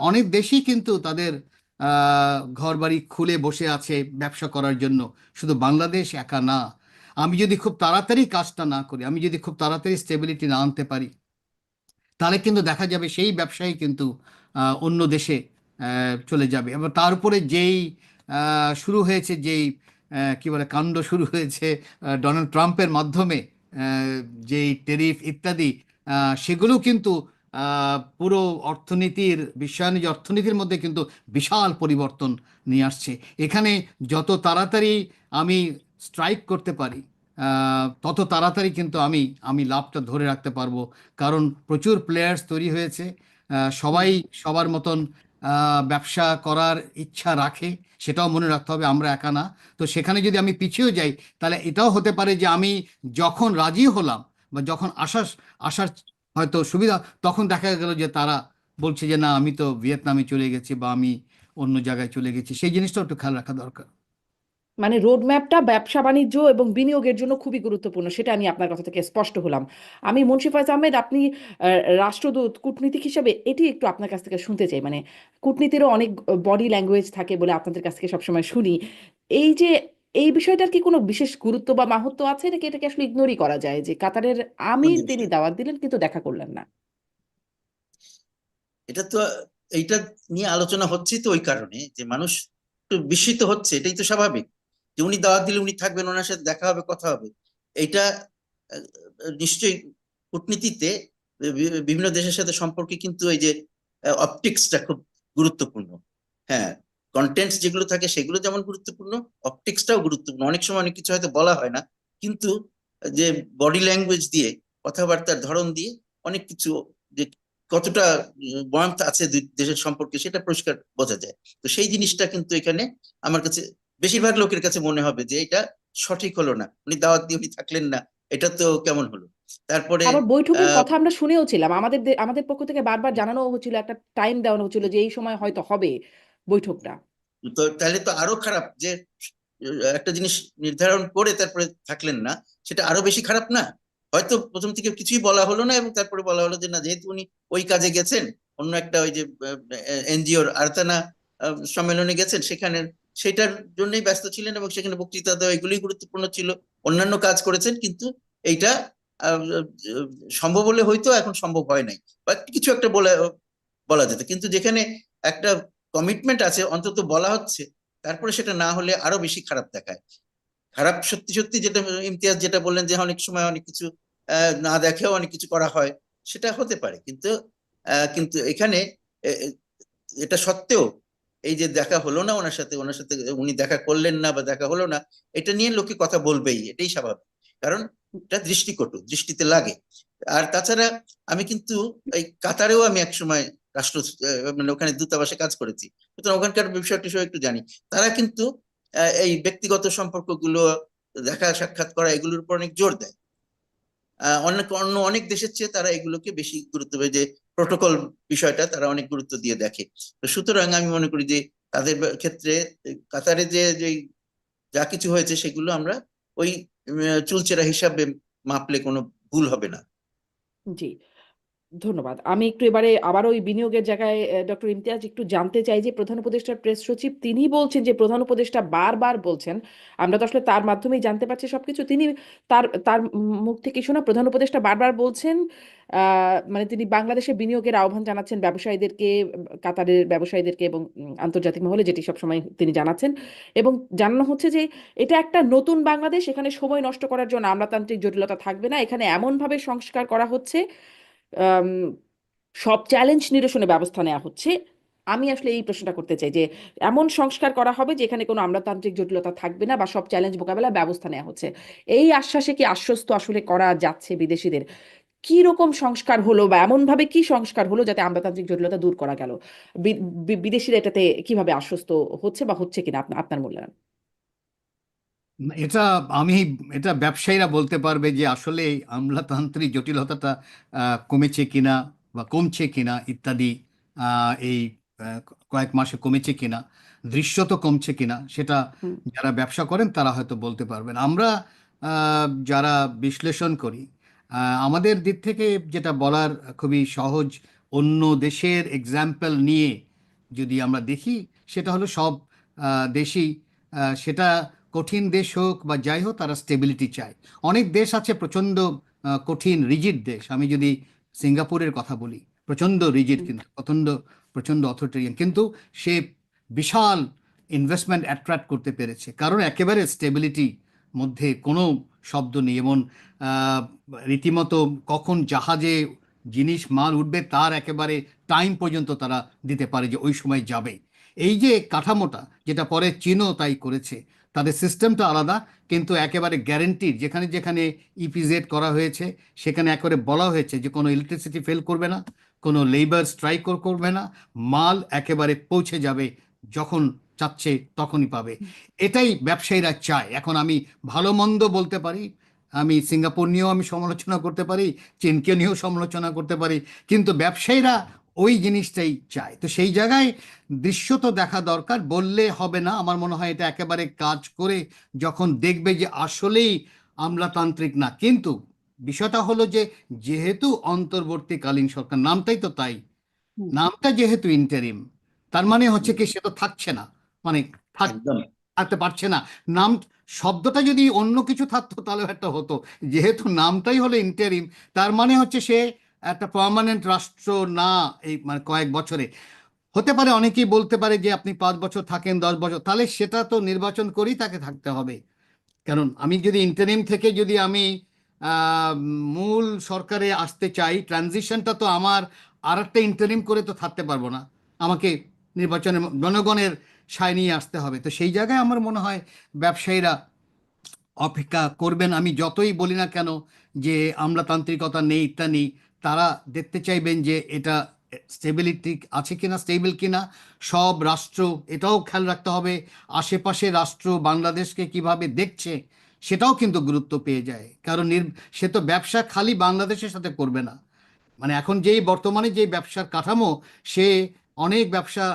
অনেক দেশই কিন্তু তাদের ঘরবাড়ি খুলে বসে আছে ব্যবসা করার জন্য। শুধু বাংলাদেশ একা না। আমি যদি খুব তাড়াতাড়ি কাজটা না করি, আমি যদি খুব তাড়াতাড়ি স্টেবিলিটি না আনতে পারি, তাহলে কিন্তু দেখা যাবে সেই ব্যবসায়ী কিন্তু অন্য দেশে চলে যাবে। এবং তার উপরে যেই শুরু হয়েছে, যেই কি বলে কাণ্ড শুরু হয়েছে ডোনাল্ড ট্রাম্পের মাধ্যমে, যেই ট্যারিফ ইত্যাদি, সেগুলো কিন্তু পুরো অর্থনীতির, বিশ্বায়ন যে অর্থনীতির মধ্যে কিন্তু বিশাল পরিবর্তন নিয়ে আসছে। এখানে যত তাড়াতাড়ি আমি স্ট্রাইক করতে পারি, তত তাড়াতাড়ি কিন্তু আমি আমি লাভটা ধরে রাখতে পারবো। কারণ প্রচুর প্লেয়ার্স তৈরি হয়েছে, হুম। সবাই সবার মতন ব্যবসা করার ইচ্ছা রাখে। সেটাও মনে রাখতে হবে, আমরা একা না। তো সেখানে যদি আমি পিছিয়েও যাই, তাহলে এটাও হতে পারে যে আমি যখন রাজি হলাম বা যখন আসার আসার হয়তো সুবিধা, তখন দেখা গেল যে তারা বলছে যে না, আমি তো ভিয়েতনামে চলে গেছি বা আমি অন্য জায়গায় চলে গেছি। সেই জিনিসটাও একটু খেয়াল রাখা দরকার। মানে রোড ম্যাপটা ব্যবসা বাণিজ্য এবং বিনিয়োগের জন্য খুবই গুরুত্বপূর্ণ, সেটা আমি আপনার কথা থেকে স্পষ্ট হলাম। আমি মুন্সি ফয়েজ আহমেদ, আপনি রাষ্ট্রদূত, কূটনীতিক হিসাবে এটি একটু আপনার কাছ থেকে শুনতে চাই। মানে কূটনীতিরও অনেক বডি ল্যাঙ্গুয়েজ থাকে বলে আপনাদের কাছ থেকে সবসময় শুনি। এই যে এই বিষয়টার কি কোনো বিশেষ গুরুত্ব বা মাহাত্ম্য আছে, নাকি এটাকে আসলে ইগনোরই করা যায় যে কাতারের কোন আমির তিনি জিনিসটা? দাওয়াত দিলেন কিন্তু দেখা করলেন না? এটা তো, এইটা নিয়ে আলোচনা হচ্ছে তো ওই কারণে যে মানুষ একটু বিস্মিত হচ্ছে, এটাই তো স্বাভাবিক। যে উনি দাওয়াত দিলে উনি থাকবেন, ওনার সাথে দেখা হবে, কথা হবে। এইটা আহ, নিশ্চয়ই কূটনীতিতে বিভিন্ন দেশের সাথে সম্পর্কে কিন্তু এই যে অপটিক্সটা খুব গুরুত্বপূর্ণ। হ্যাঁ, কন্টেন্টস যেগুলো থাকে সেগুলো যেমন গুরুত্বপূর্ণ, অপটিক্সটাও গুরুত্বপূর্ণ। অনেক সময় অনেক কিছু হয়তো বলা হয় না, কিন্তু যে বডি ল্যাঙ্গুয়েজ দিয়ে, কথাবার্তার ধরন দিয়ে অনেক কিছু, যে কতটা বয়ান আছে দুই দেশের সম্পর্কে, সেটা পরিষ্কার বোঝা যায়। তো সেই জিনিসটা কিন্তু এখানে আমার কাছে, বেশিরভাগ লোকের কাছে মনে হবে যে এটা সঠিক হলো না, উনি দাওয়াত দিয়ে উনি থাকলেন না, এটা তো কেমন হলো। তারপরে আবার বৈঠকের আহ কথা আমরা শুনেও ছিলাম, আমাদের আমাদের পক্ষ থেকে বারবার জানানো হচ্ছিল, একটা টাইম দেওয়ানো হচ্ছিল যে এই সময় হয়তো হবে বৈঠকটা। তো তাহলে তো আরো খারাপ যে একটা জিনিস নির্ধারণ করে তারপরে থাকলেন না, সেটা আরো বেশি খারাপ না? হয়তো প্রথম থেকে কিছুই বলা হলো না, এবং তারপরে বলা হলো যে না, যেহেতু উনি ওই কাজে গেছেন, অন্য একটা ওই যে এনজিওর আর্তানা সম্মেলনে গেছেন, সেখানে সেটার জন্যই ব্যস্ত ছিলেন, এবং সেখানে বক্তৃতা দেওয়া এগুলোই গুরুত্বপূর্ণ ছিল। অন্যান্য কাজ করেছেন, কিন্তু এইটা আহ, আহ, সম্ভব হলে হয়তো, এখন সম্ভব হয় নাই, বা কিছু একটা বলা বলা যেত। কিন্তু যেখানে একটা কমিটমেন্ট আছে, অন্তত বলা হচ্ছে, তারপরে সেটা না হলে আরো বেশি খারাপ দেখায়। খারাপ সত্যি সত্যি, যেটা ইমতিয়াজ যেটা বললেন যে অনেক সময় অনেক কিছু না দেখেও অনেক কিছু করা হয়, সেটা হতে পারে। কিন্তু কিন্তু এখানে এ- এ- এটা সত্ত্বেও এই যে দেখা হলো না ওনার সাথে, উনি দেখা করলেন না বা দেখা হলো না, এটা নিয়ে লোকে কথা বলবেই, এটাই স্বাভাবিক। কারণ এটা দৃষ্টিকটু, দৃষ্টিতে লাগে। আর তাছাড়া আমি কিন্তু এই কাতারেও আমি একসময় রাষ্ট্র মানে ওখানে দূতাবাসে কাজ করেছি, সুতরাং ওখানকার বিষয় টিষয় একটু জানি। তারা কিন্তু এই ব্যক্তিগত সম্পর্কগুলো, দেখা সাক্ষাৎ করা, এগুলোর উপর অনেক জোর দেয়। অন্য অনেক দেশের চেয়ে তারা এগুলোকে বেশি গুরুত্ব দেয়, যে প্রোটোকল বিষয়টা তারা অনেক গুরুত্ব দিয়ে দেখে। তো সুতরাং আমি মনে করি যে তাদের ক্ষেত্রে কাতারে যে যে যা কিছু হয়েছে, সেগুলো আমরা ওই চুলচেরা হিসাবে মাপলে কোনো ভুল হবে না। জি, ধন্যবাদ। আমি একটু এবারে আবার ওই বিনিয়োগের জায়গায় ডক্টর ইমতিয়াজ একটু জানতে চাই যে প্রধান উপদেষ্টার প্রেস সচিব তিনি বলছেন যে প্রধান উপদেষ্টা বারবার বলছেন, আমরা তো আসলে তার মাধ্যমেই জানতে পারছি সবকিছু, তিনি তার তার মুখ থেকে শোনা, প্রধান উপদেষ্টা বারবার বলছেন মানে তিনি বাংলাদেশে বিনিয়োগের আহ্বান জানাচ্ছেন ব্যবসায়ীদেরকে, কাতারের ব্যবসায়ীদেরকে এবং আন্তর্জাতিক মহলে, যেটি সবসময় তিনি জানাচ্ছেন। এবং জানানো হচ্ছে যে এটা একটা নতুন বাংলাদেশ, এখানে সময় নষ্ট করার জন্য আমলাতান্ত্রিক জটিলতা থাকবে না, এখানে এমনভাবে সংস্কার করা হচ্ছে, আম, সব চ্যালেঞ্জ নিরসনে ব্যবস্থা নেওয়া হচ্ছে। আমি আসলে এই প্রশ্নটা করতে চাই যে এমন সংস্কার করা হবে যে এখানে কোনো আমলাতান্ত্রিক জটিলতা থাকবে না বা সব চ্যালেঞ্জ মোকাবেলায় ব্যবস্থা নেওয়া হচ্ছে। এই আশ্বাসে কি আশ্বস্ত আসলে করা যাচ্ছে বিদেশিদের? কি রকম সংস্কার হলো বা এমন ভাবে কি সংস্কার হলো যাতে আমলাতান্ত্রিক জটিলতা দূর করা গেল? বিদেশিরা এটাতে কিভাবে আশ্বস্ত হচ্ছে বা হচ্ছে কিনা, আপনার আপনার মূল্যায়ন? এটা আমি এটা ব্যবসায়ীরা বলতে পারবে যে আসলে এই আমলাতান্ত্রিক জটিলতাটা কমেছে কিনা বা কমছে কিনা ইত্যাদি, এই কয়েক মাসে কমেছে কিনা, দৃশ্যত কমছে কিনা, সেটা হুম। যারা ব্যবসা করেন তারা হয়তো বলতে পারবেন। আমরা যারা বিশ্লেষণ করি, আমাদের দিক থেকে যেটা বলার খুবই সহজ, অন্য দেশের এক্সাম্পল নিয়ে যদি আমরা দেখি, সেটা হলো সব দেশই সেটা কঠিন দেশ হোক বা যাই হোক, তারা স্টেবিলিটি চায়। অনেক দেশ আছে প্রচণ্ড কঠিন রিজিড দেশ। আমি যদি সিঙ্গাপুরের কথা বলি, প্রচণ্ড রিজিড, কিন্তু প্রচণ্ড প্রচণ্ড অথরিটেরিয়ান, কিন্তু সে বিশাল ইনভেস্টমেন্ট অ্যাট্রাক্ট করতে পেরেছে, কারণ একেবারে স্টেবিলিটি মধ্যে কোনো শব্দ নেই। এবং আহ, রীতিমতো কখন জাহাজে জিনিস মাল উঠবে তার একেবারে টাইম পর্যন্ত তারা দিতে পারে যে ওই সময় যাবে। এই যে কাঠামোটা, যেটা পরে চীনও তাই করেছে, তাদের সিস্টেমটা আলাদা, কিন্তু একেবারে গ্যারেন্টিড। যেখানে যেখানে ইপিজেড করা হয়েছে সেখানে একেবারে বলা হয়েছে যে কোনো ইলেকট্রিসিটি ফেল করবে না, কোনো লেবার স্ট্রাইক করবে না, মাল একেবারে পৌঁছে যাবে, যখন চাচ্ছে তখনই পাবে। এটাই ব্যবসায়ীরা চায়। এখন আমি ভালো মন্দ বলতে পারি, আমি সিঙ্গাপুর নিয়েও আমি সমালোচনা করতে পারি, চীনকে নিয়েও সমালোচনা করতে পারি, কিন্তু ব্যবসায়ীরা ওই জিনিসটাই চায়। তো সেই জায়গায় দৃশ্য তো দেখা দরকার, বললে হবে না। আমার মনে হয় এটা একেবারে কাজ করে যখন দেখবে যে আসলেই আমলাতান্ত্রিক না। কিন্তু বিষয়টা হলো যে যেহেতু অন্তর্বর্তীকালীন সরকার, নামটাই তো তাই, হুম, নামটা যেহেতু ইন্টারিম, তার মানে হচ্ছে কি সে তো থাকছে না, মানে একদম থাকতে পারছে না। নাম শব্দটা যদি অন্য কিছু থাকতো তাহলে একটা হতো, যেহেতু নামটাই হলো ইন্টারিম, তার মানে হচ্ছে সে একটা পার্মানেন্ট রাষ্ট্র না। এই মানে কয়েক বছরে হতে পারে, অনেকেই বলতে পারে যে আপনি 5 বছর থাকেন, 10 বছর, তাহলে সেটা তো নির্বাচন করেই তাকে থাকতে হবে। কারণ আমি যদি ইন্টারিম থেকে যদি আমি আহ, মূল সরকারে আসতে চাই, ট্রানজিশনটা তো আমার আর একটা ইন্টারিম করে তো থাকতে পারবো না, আমাকে নির্বাচনে জনগণের সায় নিয়ে আসতে হবে। তো সেই জায়গায় আমার মনে হয় ব্যবসায়ীরা অপেক্ষা করবেন। আমি যতই বলি না কেন যে আমলাতান্ত্রিকতা নেই, তা নেই, তারা দেখতে চাইবেন যে এটা স্টেবিলিটি আছে কিনা, স্টেবল কিনা। সব রাষ্ট্র এটাও খেয়াল রাখতে হবে, আশেপাশে রাষ্ট্র বাংলাদেশকে কিভাবে দেখছে সেটাও কিন্তু গুরুত্ব পেয়ে যায়। কারণ সে তো ব্যবসা খালি বাংলাদেশের সাথে করবে না। মানে এখন যেই বর্তমানে যে ব্যবসার কাঠামো, সে অনেক ব্যবসা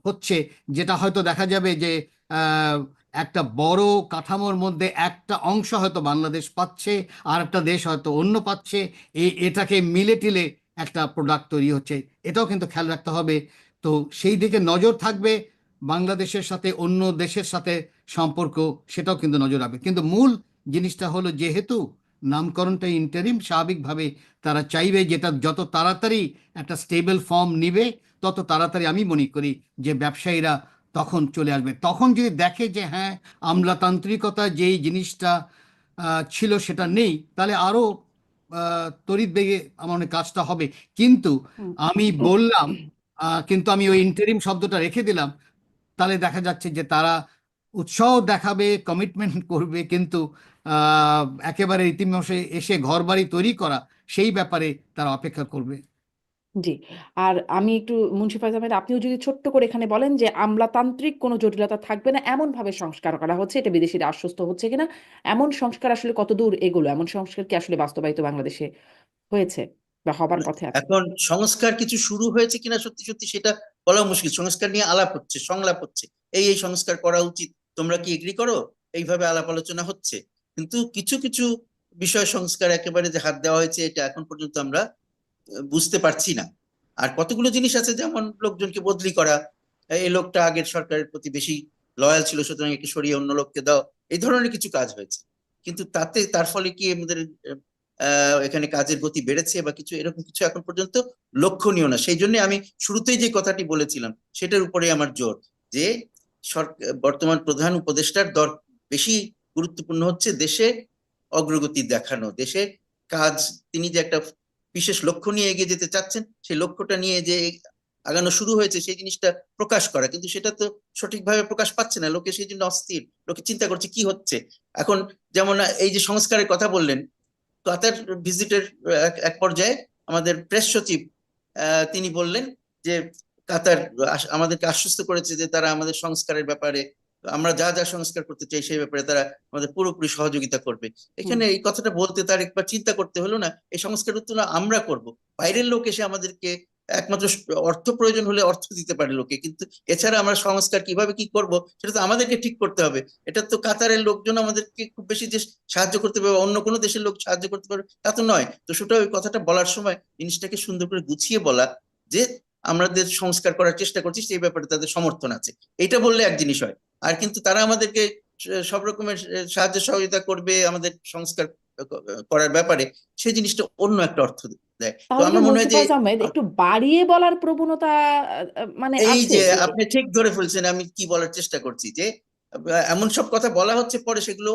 হচ্ছে, যেটা হয়তো দেখা যাবে যে আহ, একটা বড় কাঠামোর মধ্যে একটা অংশ হয়তো বাংলাদেশ পাচ্ছে, আর একটা দেশ হয়তো অন্য পাচ্ছে। এটাকে মিলে টিলে একটা প্রোডাক্ট তৈরি হচ্ছে, এটাও কিন্তু খেয়াল রাখতে হবে। তো সেই দিকে নজর থাকবে, বাংলাদেশের সাথে অন্য দেশের সাথে সম্পর্ক, সেটাও কিন্তু নজর রাখবে। কিন্তু মূল জিনিসটা হলো যেহেতু নামকরণটা ইন্টারিম, স্বাভাবিকভাবে তারা চাইবে যেটা যত তাড়াতাড়ি একটা স্টেবল ফর্ম নিবে, তত তাড়াতাড়ি আমি মনে করি যে ব্যবসায়ীরা তখন চলে আসবে। তখন যদি দেখে যে হ্যাঁ, আমলাতান্ত্রিকতা যেই জিনিসটা ছিল সেটা নেই, তাহলে আরো তড়িৎ বেগে আমার মনে হয় কাজটা হবে। কিন্তু হুম। আমি বললাম, কিন্তু আমি ওই ইন্টারিম শব্দটা রেখে দিলাম, তাহলে দেখা যাচ্ছে যে তারা উৎসাহ দেখাবে, কমিটমেন্ট করবে, কিন্তু আহ, একেবারে রীতিমতো এসে ঘর বাড়ি তৈরি করা, সেই ব্যাপারে তারা অপেক্ষা করবে। জি। আর আমি একটু মুন্সি ফায়জ আহমেদ, আপনিও যদি ছোট্ট করে এখানে বলেন যে আমলাতান্ত্রিক কোনো জটিলতা থাকবে না এমন ভাবে সংস্কার করা হচ্ছে, এটা বিদেশিরা আশ্বস্ত হচ্ছে কিনা, এমন সংস্কার আসলে কত দূর এগুলো, এমন সংস্কার কি আসলে বাস্তবায়িত বাংলাদেশে হয়েছে বা হবার পথে আছে? এখন সংস্কার কিছু শুরু হয়েছে কিনা সত্যি সত্যি সেটা বলা মুশকিল। সংস্কার নিয়ে আলাপ হচ্ছে, সংলাপ হচ্ছে, এই সংস্কার করা উচিত, তোমরা কি এগ্রি করো, এইভাবে আলাপ আলোচনা হচ্ছে। কিন্তু কিছু কিছু বিষয় সংস্কার একেবারে যে হাত দেওয়া হয়েছে এটা এখন পর্যন্ত আমরা বুঝতে পারছি না। আর কতগুলো জিনিস আছে, যেমন লোকজনকে বদলি করা, এই লোকটা আগের সরকারের প্রতি বেশি লয়াল ছিল সুতরাং একে সরিয়ে অন্য লোককে দাও, এই ধরনের কিছু কাজ হয়েছে। কিন্তু তার ফলে কি আমাদের এখানে কাজের গতি বেড়েছে বা কিছু এরকম কিছু এখন পর্যন্ত লক্ষণীয় না। সেই জন্য আমি শুরুতেই যে কথাটি বলেছিলাম সেটার উপরে আমার জোর, যে বর্তমান প্রধান উপদেষ্টার বেশি গুরুত্বপূর্ণ হচ্ছে দেশে অগ্রগতি দেখানো, দেশে কাজ, তিনি যে একটা বিশেষ লক্ষ্য নিয়ে এগিয়ে যেতে চাচ্ছেন, সেই লক্ষ্যটা নিয়ে যে আগানো শুরু হয়েছে সেই জিনিসটা প্রকাশ করা। কিন্তু সেটা তো সঠিকভাবে প্রকাশ পাচ্ছে না, লোকে সেই জন্য অস্থির, লোকে চিন্তা করছে কি হচ্ছে এখন। যেমন এই যে সংস্কারের কথা বললেন, কাতার ভিজিটের এক পর্যায়ে আমাদের প্রেস সচিব তিনি বললেন যে কাতার আমাদেরকে আশ্বস্ত করেছে যে তারা আমাদের সংস্কারের ব্যাপারে, আমরা যা যা সংস্কার করতে চাই সেই ব্যাপারে তারা আমাদের পুরোপুরি সহযোগিতা করবে। হুম। এখানে এই কথাটা বলতে তার একবার চিন্তা করতে হলো না, এই সংস্কারের তুলনা আমরা করব, বাইরের লোক এসে আমাদেরকে একমাত্র অর্থ প্রয়োজন হলে অর্থ দিতে পারে লোকে, কিন্তু এছাড়া আমরা সংস্কার কিভাবে কি করব সেটা তো আমাদেরকে ঠিক করতে হবে। এটা তো কাতারের লোকজন আমাদেরকে খুব বেশি যে সাহায্য করতে পারবে, অন্য কোনো দেশের লোক সাহায্য করতে পারবে তা তো নয়। তো সেটা ওই কথাটা বলার সময় জিনিসটাকে সুন্দর করে গুছিয়ে বলা, যে আমাদের সংস্কার করার চেষ্টা করছি, সেই ব্যাপারে তাদের সমর্থন আছে। এটা বললে এক জিনিস হয়। আর কিন্তু তারা আমাদেরকে সব রকমের সাহায্য সহযোগিতা করবে আমাদের সংস্কার করার ব্যাপারে, সেই জিনিসটা অন্য একটা অর্থ দেয়। তো তাহলে কি আমার মনে হয় মুন্সি যে ফয়জ আহমেদ একটু বাড়িয়ে বলার প্রবণতা মানে এই আছে যে যে আপনি ঠিক ধরে ফেলছেন, আমি কি বলার চেষ্টা করছি যে এমন সব কথা বলা হচ্ছে, পরে সেগুলো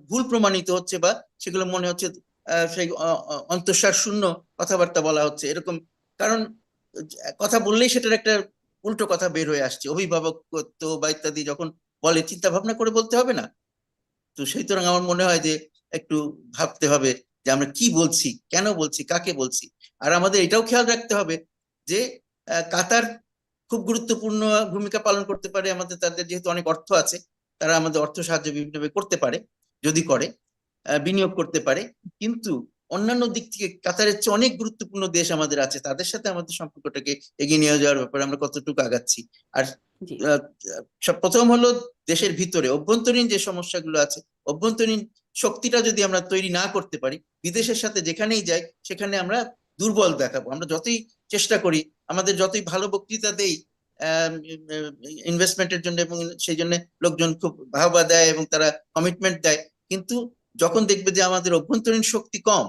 ভুল প্রমাণিত হচ্ছে, বা সেগুলো মনে হচ্ছে সেই অন্তঃসার শূন্য কথাবার্তা বলা হচ্ছে এরকম। কারণ কথা বললেই সেটার একটা উল্টো কথা বের হয়ে আসছে, অভিভাবকত্ব বা ইত্যাদি যখন বলে, চিন্তা ভাবনা করে বলতে হবে না? তো সুতরাং আমার মনে হয় যে একটু ভাবতে হবে যে আমরা কি বলছি, কেন বলছি, কাকে বলছি। আর আমাদের এটাও খেয়াল রাখতে হবে যে কাতার খুব গুরুত্বপূর্ণ ভূমিকা পালন করতে পারে আমাদের, তাদের যেহেতু অনেক অর্থ আছে, তারা আমাদের অর্থ সাহায্য বিভিন্নভাবে করতে পারে, যদি করে, বিনিয়োগ করতে পারে। কিন্তু অন্যান্য দিক থেকে কাতারের চেয়ে অনেক গুরুত্বপূর্ণ দেশ আমাদের আছে, তাদের সাথে আমাদের সম্পর্কটাকে এগিয়ে নিয়ে যাওয়ার ব্যাপারে আমরা কতটুকু আগাচ্ছি। আর জি। সব প্রথম হলো দেশের ভিতরে অভ্যন্তরীণ যে সমস্যাগুলো আছে, অভ্যন্তরীণ শক্তিটা যদি আমরা তৈরি না করতে পারি, বিদেশের সাথে যেখানেই যাই সেখানে আমরা দুর্বল দেখাবো। আমরা যতই চেষ্টা করি, আমাদের যতই ভালো বক্তৃতা দেই ইনভেস্টমেন্টের জন্য, এবং সেই জন্য লোকজন খুব বাহবা দেয় এবং তারা কমিটমেন্ট দেয়, কিন্তু যখন দেখবে যে আমাদের অভ্যন্তরীণ শক্তি কম,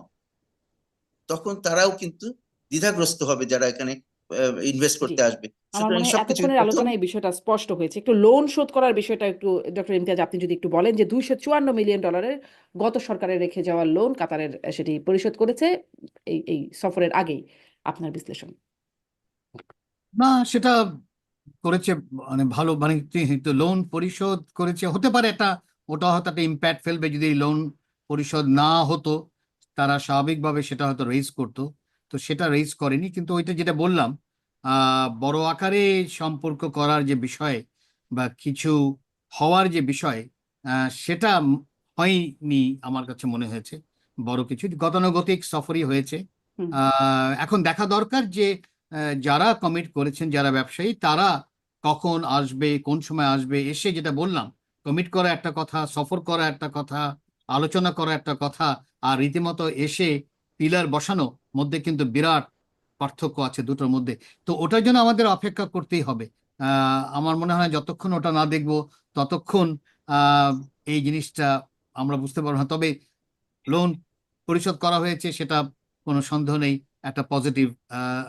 তখন তারাও কিন্তু দ্বিধাগ্রস্ত হবে যারা এখানে ইনভেস্ট জি, করতে আসবে। আমার সুতরাং মনে হয় সবকিছু এতক্ষণের প্রথম আলোচনায় এই বিষয়টা স্পষ্ট হয়েছে। একটু লোন শোধ করার বিষয়টা একটু ডক্টর ইমতিয়াজ আপনি যদি একটু বলেন যে $254 মিলিয়ন গত সরকারের রেখে যাওয়া লোন কাতারের সেটি পরিশোধ করেছে এই সফরের আগেই, আপনার বিশ্লেষণ। না, সেটা করেছে, মানে ভালো, মানে লোন পরিশোধ করেছে, হতে পারে একটা, ওটা হয়তো একটা ইম্প্যাক্ট ফেলবে যদি লোন পরিশোধ না হতো, তারা স্বাভাবিকভাবে সেটা হয়তো রেজ করতো। তো সেটা রেজ করেনি, কিন্তু ওইটা যেটা বললাম, বড় আকারে সম্পর্ক করার যে বিষয় বা কিছু হওয়ার যে বিষয়, সেটা হয়নি আমার কাছে মনে হয়েছে। বড় কিছু গতানুগতিক সফরই হয়েছে। হুম। এখন দেখা দরকার যে যারা কমিট করেছেন, যারা ব্যবসায়ী, তারা কখন আসবে, কোন সময় আসবে, এসে যেটা বললাম, কমিট করা একটা কথা, সফর করা একটা কথা, আলোচনা করা একটা কথা, আর রীতিমতো এসে পিলার বসানো মধ্যে কিন্তু বিরাট পার্থক্য আছে দুটোর মধ্যে। তো ওটার জন্য আমাদের অপেক্ষা করতেই হবে। আমার মনে হয় যতক্ষণ ওটা না দেখব, ততক্ষণ আহ এই জিনিসটা আমরা বুঝতে পারবো না। তবে লোন পরিশোধ করা হয়েছে, সেটা কোনো সন্দেহ নেই, একটা পজিটিভ।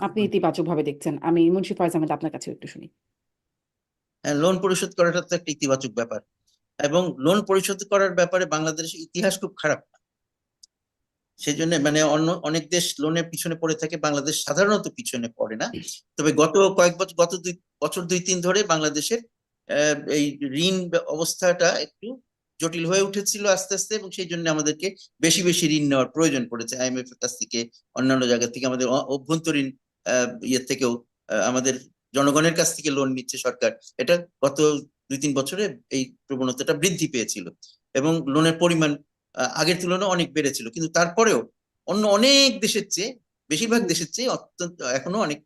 আপনি ইতিবাচক ভাবে দেখছেন, আমি মুন্সি ফয়জ আহমেদ আপনার কাছে একটু শুনি। লোন পরিশোধ করাটা তো একটা ইতিবাচক ব্যাপার, এবং লোন পরিশোধ করার ব্যাপারে বাংলাদেশের ইতিহাস খুব খারাপ না। সেই জন্য মানে অন্য অনেক দেশ লোনের পিছনে পড়ে থাকে, বাংলাদেশ সাধারণত পিছনে পড়ে না। তবে গত কয়েক বছর, গত 2 বছর 2-3 ধরে বাংলাদেশের এই ঋণ অবস্থাটা একটু জটিল হয়ে উঠেছিল আস্তে আস্তে, এবং সেই জন্য আমাদেরকে বেশি বেশি ঋণ নেওয়ার প্রয়োজন পড়েছে আইএমএফ এর কাছ থেকে, অন্যান্য জায়গা থেকে, আমাদের অভ্যন্তরীণ ইয়ে থেকেও, আমাদের জনগণের কাছ থেকে লোন নিচ্ছে সরকার। এটা গত 2-3 বছরে এই প্রবণতাটা বৃদ্ধি পেয়েছিল, এবং লোনের পরিমাণ আগের তুলনায় অনেক বেড়েছিল, কিন্তু তারপরেও অন্য অনেক দেশের চেয়ে, বেশিরভাগ হুম। দেশের চেয়ে অত্যন্ত এখনো অনেক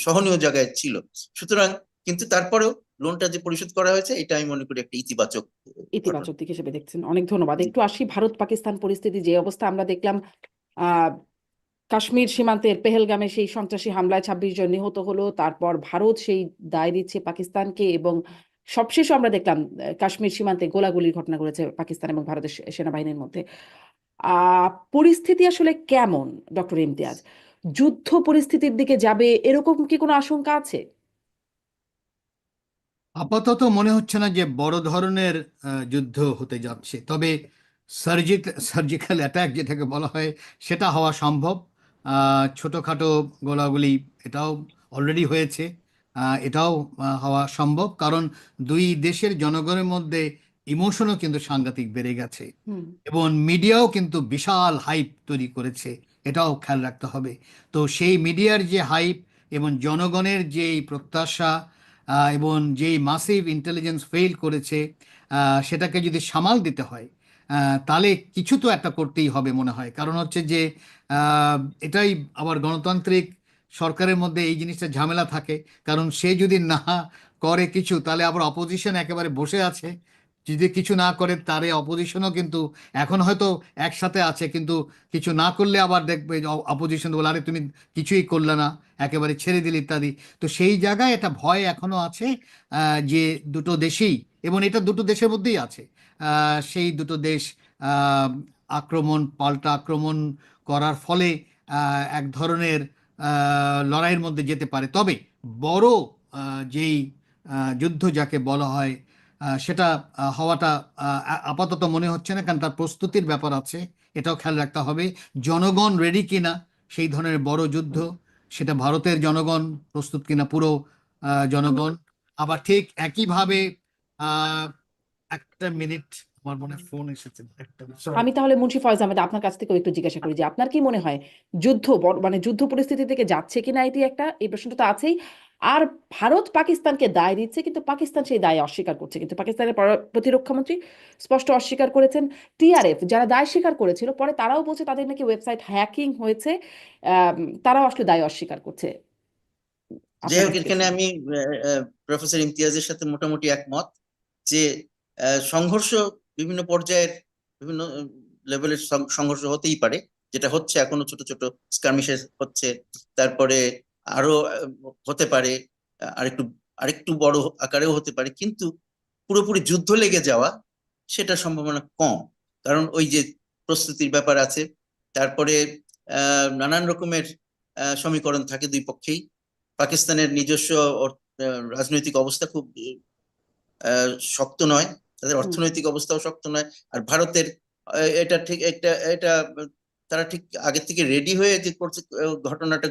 সহনীয় জায়গায় ছিল। সুতরাং কিন্তু তারপরেও লোনটা যে পরিশোধ করা হয়েছে, এটা আমি মনে করি একটা ইতিবাচক ঘটনা। ইতিবাচক দিক হিসেবে দেখছেন, অনেক ধন্যবাদ। জি। একটু আসি ভারত পাকিস্তান পরিস্থিতি, যে অবস্থা আমরা দেখলাম আহ কাশ্মীর সীমান্তের পেহেলগামে সেই সন্ত্রাসী হামলায় 26 জন নিহত হলো, তারপর ভারত সেই দায় দিচ্ছে পাকিস্তানকে, এবং সবশেষে আমরা দেখলাম কাশ্মীর সীমান্তে গোলাগুলির ঘটনা ঘটেছে পাকিস্তান এবং ভারতের সেনাবাহিনীর মধ্যে। পরিস্থিতি আসলে কেমন ডক্টর ইমতিয়াজ? যুদ্ধ পরিস্থিতির দিকে যাবে এরকম কি কোনো আশঙ্কা আছে? আপাতত মনে হচ্ছে না যে বড় ধরনের যুদ্ধ হতে যাচ্ছে, তবে সার্জিক্যাল অ্যাটাক যেটাকে বলা হয়, সেটা হওয়া সম্ভব। ছোটখাটো গোলাগুলি এটাও অলরেডি হয়েছে। এটাও হওয়া সম্ভব, কারণ দুই দেশের জনগণের মধ্যে ইমোশনও কিন্তু সাংঘাতিক বেড়ে গেছে, হুম। এবং মিডিয়াও কিন্তু বিশাল হাইপ তৈরি করেছে, এটাও খেয়াল রাখতে হবে। তো সেই মিডিয়ার যে হাইপ এবং জনগণের যেই প্রত্যাশা, এবং যেই মাসিভ ইন্টেলিজেন্স ফেল করেছে, সেটাকে যদি সামাল দিতে হয়, তাহলে কিছু তো একটা করতেই হবে মনে হয়। কারণ হচ্ছে যে আহ, এটাই আবার গণতান্ত্রিক সরকারের মধ্যে এই জিনিসটা ঝামেলা থাকে, কারণ সে যদি না করে কিছু, তাহলে আবার অপোজিশন একেবারে বসে আছে, যদি কিছু না করে তার অপোজিশনও কিন্তু এখন হয়তো একসাথে আছে, কিন্তু কিছু না করলে আবার দেখবে অপোজিশন বলে আরে তুমি কিছুই করলে না, একেবারে ছেড়ে দিলে ইত্যাদি। তো সেই জায়গায় এটা ভয় এখনো আছে যে দুটো দেশেই, এবং এটা দুটো দেশের মধ্যেই আছে, সেই দুটো দেশ আহ, পাল্টা আক্রমণ করার ফলে এক ধরনের লড়াইয়ের মধ্যে যেতে পারে। তবে বড় যেই যুদ্ধ যাকে বলা হয় সেটা হওয়াটা আপাতত মনে হচ্ছে না, কারণ তার প্রস্তুতির ব্যাপার আছে, এটাও খেয়াল রাখতে হবে। জনগণ রেডি কিনা সেই ধরনের বড় যুদ্ধ, সেটা ভারতের জনগণ প্রস্তুত কিনা, পুরো জনগণ। আবার ঠিক একইভাবে আহ, একটা মিনিট, আমার মনে ফোন এসেছে একটা বিষয়। আমি তাহলে মুন্সি ফয়েজ আহমেদ আপনার কাছ থেকে একটু জিজ্ঞাসা করি যে আপনার কি মনে হয় যুদ্ধ মানে যুদ্ধ পরিস্থিতি থেকে যাচ্ছে কিনা, এটি একটা, এই প্রশ্নটা তো আছেই। আর ভারত পাকিস্তানকে দায় দিচ্ছে, কিন্তু পাকিস্তান সেই দায় অস্বীকার করছে, কিন্তু পাকিস্তানের প্রতিরক্ষা মন্ত্রী স্পষ্ট অস্বীকার করেছেন। টিআরএফ যারা দায় স্বীকার করেছিল, পরে তারাও বলছে তাদের নাকি ওয়েবসাইট হ্যাকিং হয়েছে, তারাও আসলে দায় অস্বীকার করছে। যাই আপনার হোক, এখানে বিশ্লেষণ। আমি প্রফেসর ইমতিয়াজের সাথে মোটামুটি একমত যে সংঘর্ষ বিভিন্ন পর্যায়ের বিভিন্ন লেভেলের সংঘর্ষ হতেই পারে, যেটা হচ্ছে এখনো ছোট ছোট স্কার্মিশেস হচ্ছে, তারপরে আরো হতে পারে, আরেকটু আরেকটু বড় আকারেও হতে পারে, কিন্তু পুরোপুরি যুদ্ধ লেগে যাওয়া সেটার সম্ভাবনা কম। কারণ ওই যে প্রস্তুতির ব্যাপার আছে, তারপরে নানান রকমের সমীকরণ থাকে দুই পক্ষেই। পাকিস্তানের নিজস্ব রাজনৈতিক অবস্থা খুব শক্ত নয়, তাদের হুম। অর্থনৈতিক অবস্থাও শক্ত নয়। আর ভারতের এটা ঠিক একটা এটা তারা ঠিক আগে থেকে রেডি হয়ে যে করছে, ঘটনাটা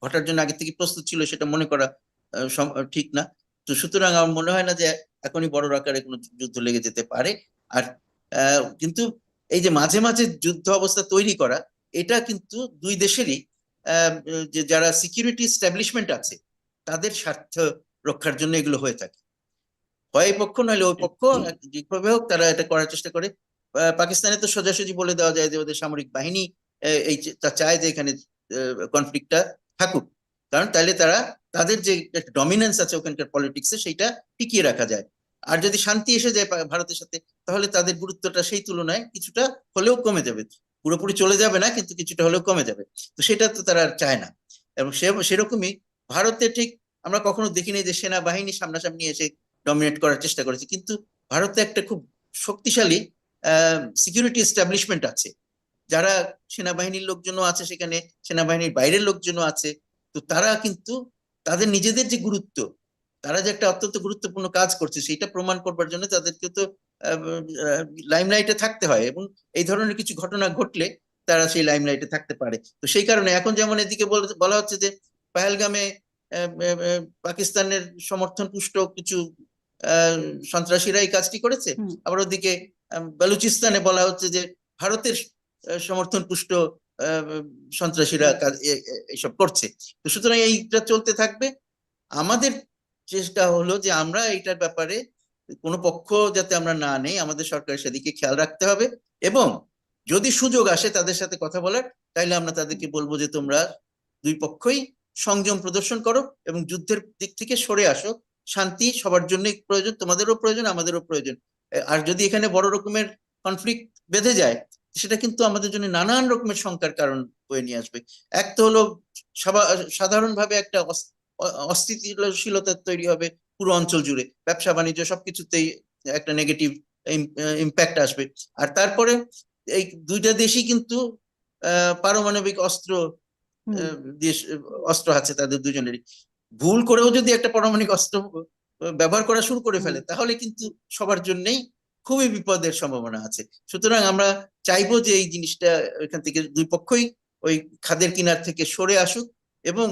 ঘটার জন্য আগে থেকে প্রস্তুত ছিল, সেটা মনে করা ঠিক না। তো সুতরাং আমার মনে হয় না যে এখনই বড় আকারে কোনো যুদ্ধ লেগে যেতে পারে। আর কিন্তু এই যে মাঝে মাঝে যুদ্ধ অবস্থা তৈরি করা, এটা কিন্তু দুই দেশেরই যে যারা সিকিউরিটি এস্টাবলিশমেন্ট আছে তাদের স্বার্থ রক্ষার জন্য এগুলো হয়ে থাকে। হয় এই পক্ষ নইলে ওই পক্ষ যেভাবে হোক তারা এটা করার চেষ্টা করে। পাকিস্তানে তো সোজাসুজি বলে দেওয়া যায় যে ওদের সামরিক বাহিনী তা চায় যে এখানে কনফ্লিক্টটা থাকুক, কারণ তাহলে তারা তাদের যে ডমিনেন্স আছে ওখানকার পলিটিক্সে সেইটা টিকিয়ে রাখা যায়। আর যদি শান্তি এসে যায় ভারতের সাথে, তাহলে তাদের গুরুত্বটা সেই তুলনায় কিছুটা হলেও কমে যাবে। পুরোপুরি চলে যাবে না, কিন্তু কিছুটা হলেও কমে যাবে। তো সেটা তো তারা আর চায় না। এবং সেরকমই ভারতে ঠিক আমরা কখনো দেখিনি যে সেনাবাহিনী সামনাসামনি এসে ডমিনেট করার চেষ্টা করেছে, কিন্তু ভারতে একটা খুব শক্তিশালী সিকিউরিটি এস্টাবলিশমেন্ট আছে, যারা সেনাবাহিনীর লোকজনও আছে সেখানে, সেনাবাহিনীর বাইরের লোকজনও আছে। তো তারা কিন্তু তাদের নিজেদের যে গুরুত্ব, তারা যে একটা অত্যন্ত গুরুত্বপূর্ণ কাজ করছে সেটা প্রমাণ করবার জন্য তাদেরকে তো লাইমলাইটে থাকতে হয়, এবং এই ধরনের কিছু ঘটনা ঘটলে তারা সেই লাইমলাইটে থাকতে পারে। তো সেই কারণে এখন যেমন এদিকে বলা হচ্ছে যে পহেলগামে পাকিস্তানের সমর্থন পুষ্ট কিছু আহ, সন্ত্রাসীরা এই কাজটি করেছে, হুম। আবার ওদিকে বেলুচিস্তানে বলা হচ্ছে যে ভারতের সমর্থন পুষ্ট সন্ত্রাসীরা এইসব করছে। তো সুতরাং এইটা চলতে থাকবে। আমাদের চেষ্টা হলো যে আমরা এইটার ব্যাপারে কোনো পক্ষ যাতে আমরা না নেই, আমাদের সরকারের সেদিকে খেয়াল রাখতে হবে। এবং যদি সুযোগ আসে তাদের সাথে কথা বলার, তাইলে আমরা তাদেরকে বলবো যে তোমরা দুই পক্ষই সংযম প্রদর্শন করো এবং যুদ্ধের দিক থেকে সরে আসো। শান্তি সবার জন্যই প্রয়োজন, তোমাদেরও প্রয়োজন, আমাদেরও প্রয়োজন। আর যদি এখানে বড় রকমের কনফ্লিক্ট বেঁধে যায়, সেটা কিন্তু আমাদের জন্য নানান রকমের শঙ্কার কারণ বয়ে নিয়ে আসবে। এক তো হলো সাধারণভাবে একটা অস্থিতিশীলতা তৈরি হবে পুরো অঞ্চল জুড়ে, ব্যবসা বাণিজ্য সবকিছুতেই একটা নেগেটিভ ইম্প্যাক্ট আসবে। আর তারপরে এই দুইটা দেশই কিন্তু পারমাণবিক অস্ত্র হুম। দিয়ে অস্ত্র আছে তাদের দুজনেরই। ভুল করেও যদি একটা পারমাণবিক অস্ত্র ব্যবহার করা শুরু করে ফেলে, তাহলে কিন্তু সবার জন্যই খুবই বিপদের সম্ভাবনা আছে। সুতরাং আমরা চাইবো যে এই জিনিসটা এখান থেকে দুই পক্ষই ওই খাদের কিনার থেকে সরে আসুক এবং